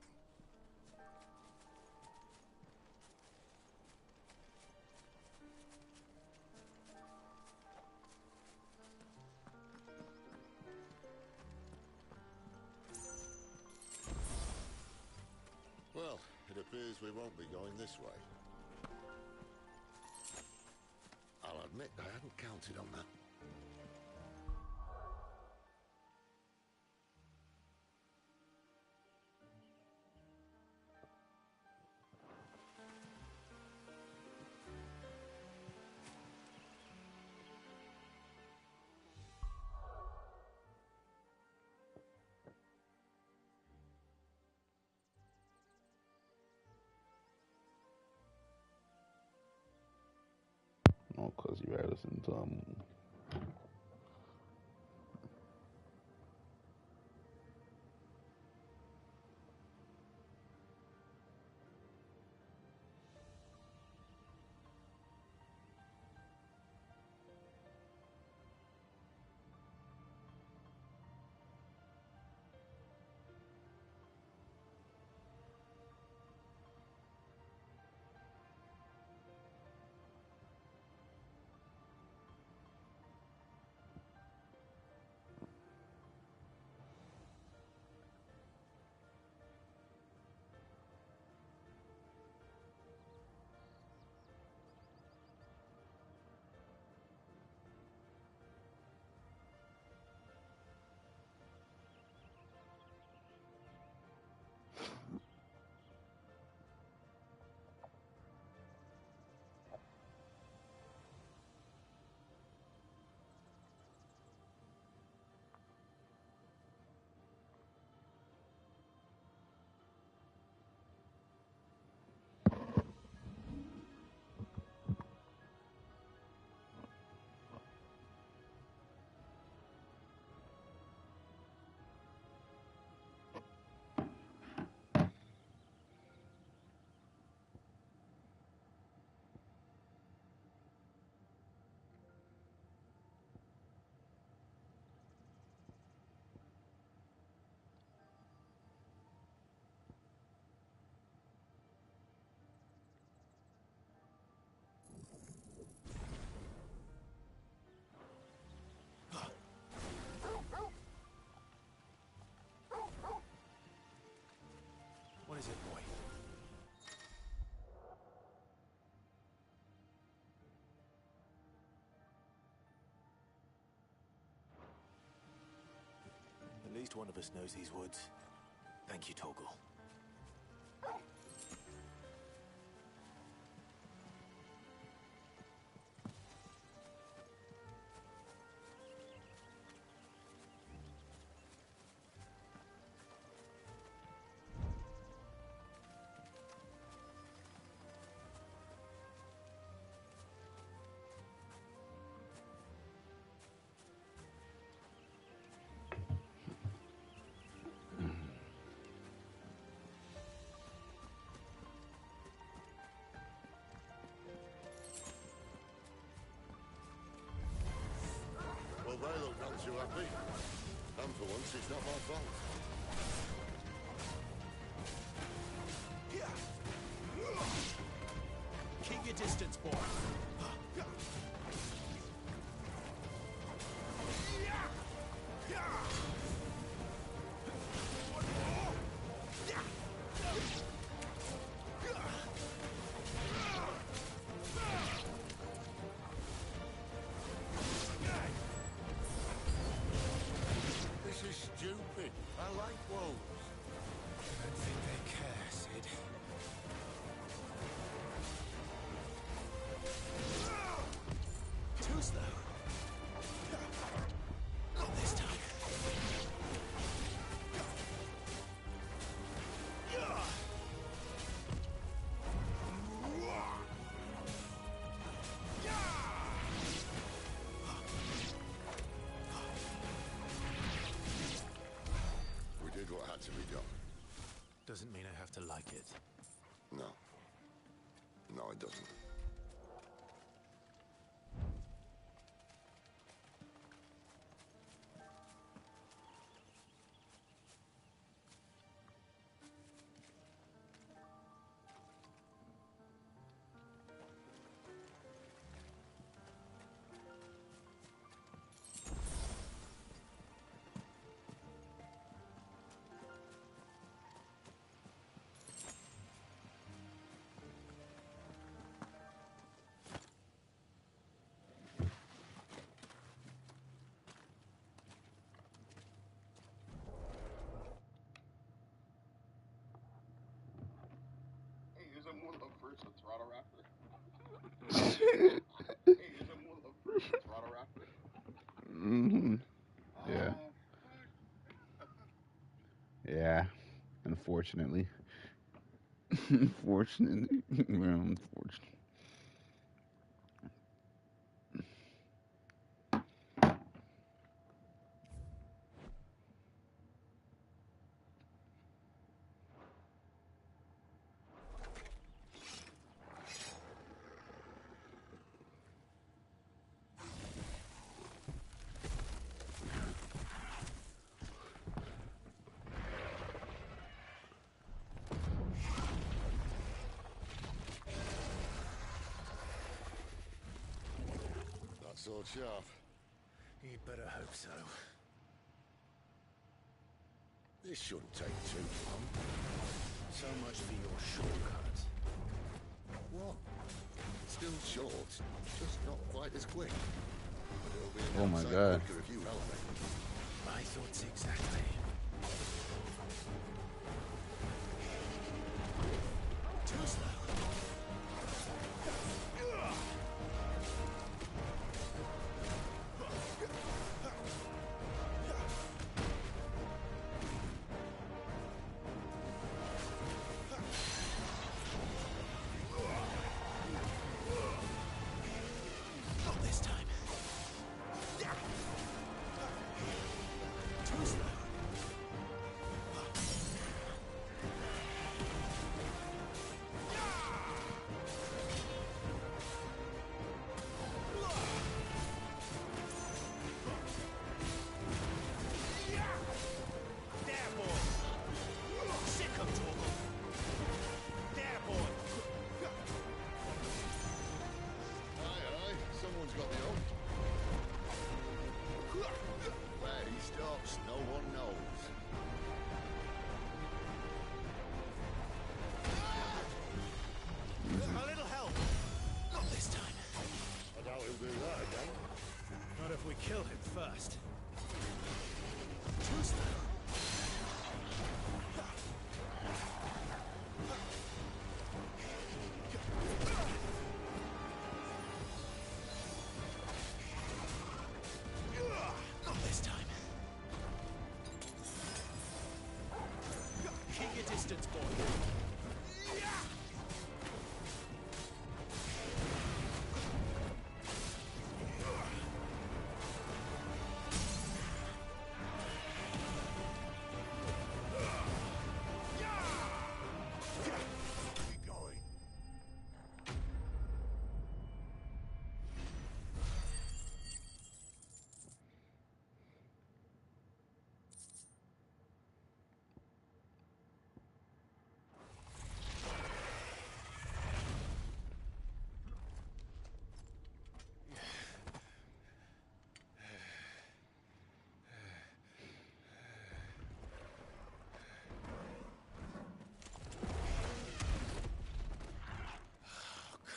Well, it appears we won't be going this way. I'll admit I hadn't counted on that. Oh, cause you rather listen to What is it, boy? At least one of us knows these woods. Thank you, Torgal. Well, they look none too happy. And for once, it's not my fault. Keep your distance, boy. This is stupid. I like wolves. I don't think they care, Sid. Too slow. Not this time. We did what had to be done. Doesn't mean I have to like it. No. No, it doesn't. more love first and throttle after? Hey, isn't more love first and throttle after? Mm-hmm. Yeah. Yeah. Unfortunately. Unfortunately. Unfortunately. That sword sharp. You'd better hope so. This shouldn't take too long. So much for your shortcut. What? Still short, just not quite as quick. But it'll be Oh my sight God. quicker if you help me. My thoughts exactly. Too slow. Not this time. Too slow. There, boy. Sick of trouble. There, boy. Aye, someone's got the oath. Where he stops, no one knows. A little help. Not this time. I doubt he'll do that again. Not if we kill him first. Too slow. Not this time. Keep your distance, boy. Keep going.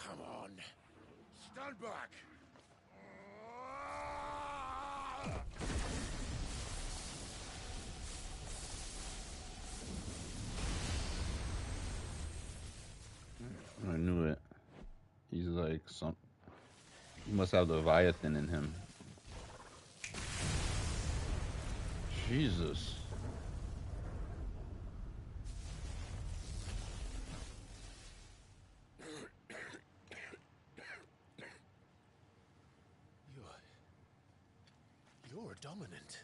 Come on. Stand back! I knew it. He's like some. He must have the Leviathan in him. Jesus. You're dominant.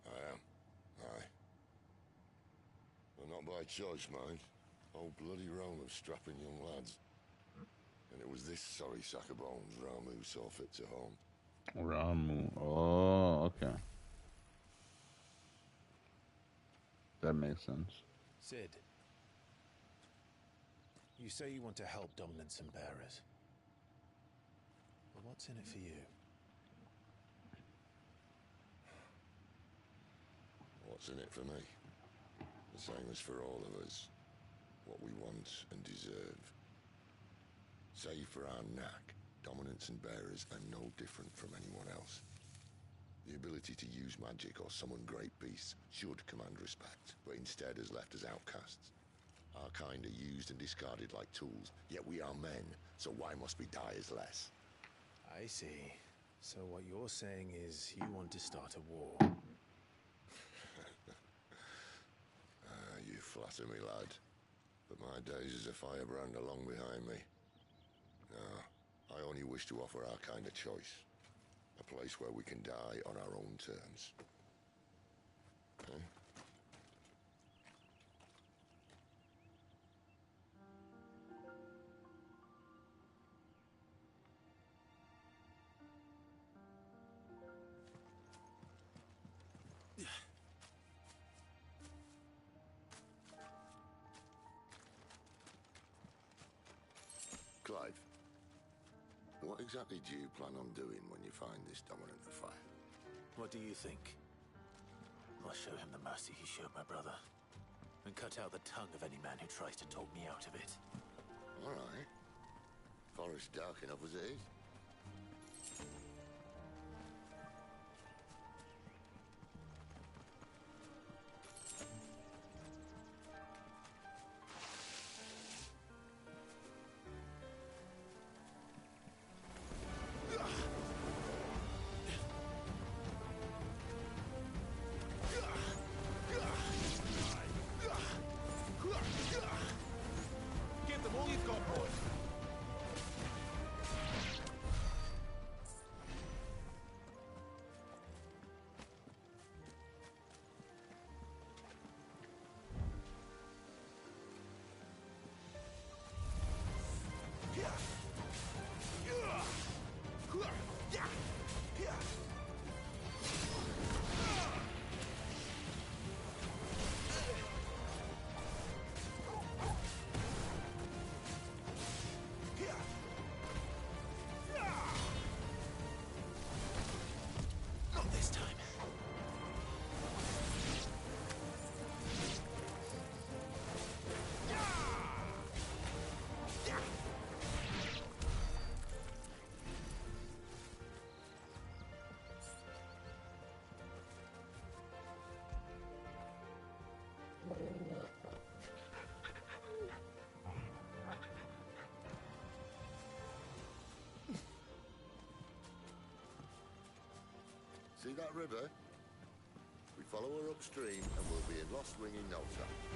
I am. Aye. But not by choice, mind. Whole bloody realm of strapping young lads. And it was this sorry sack of bones Ramu saw fit to haunt. Ramu. Oh, okay. That makes sense. Sid. You say you want to help dominants and bearers. But what's in it for you? What's in it for me? The same as for all of us. What we want and deserve. Save for our knack, dominants and bearers are no different from anyone else. The ability to use magic or summon great beasts should command respect, but instead has left us outcasts. Our kind are used and discarded like tools, yet we are men, so why must we die as less? I see. So what you're saying is you want to start a war? You flatter me, lad. But my days as a firebrand are long behind me. No, I only wish to offer our kind of choice. A place where we can die on our own terms. Eh? Clive, what exactly do you plan on doing when you find this dominant of fire? What do you think? I'll show him the mercy he showed my brother, and cut out the tongue of any man who tries to talk me out of it. All right. Forest dark enough as it is. Give them all you've got, boys. Not this time. See that river? We follow her upstream and we'll be in Lost Wing in no time.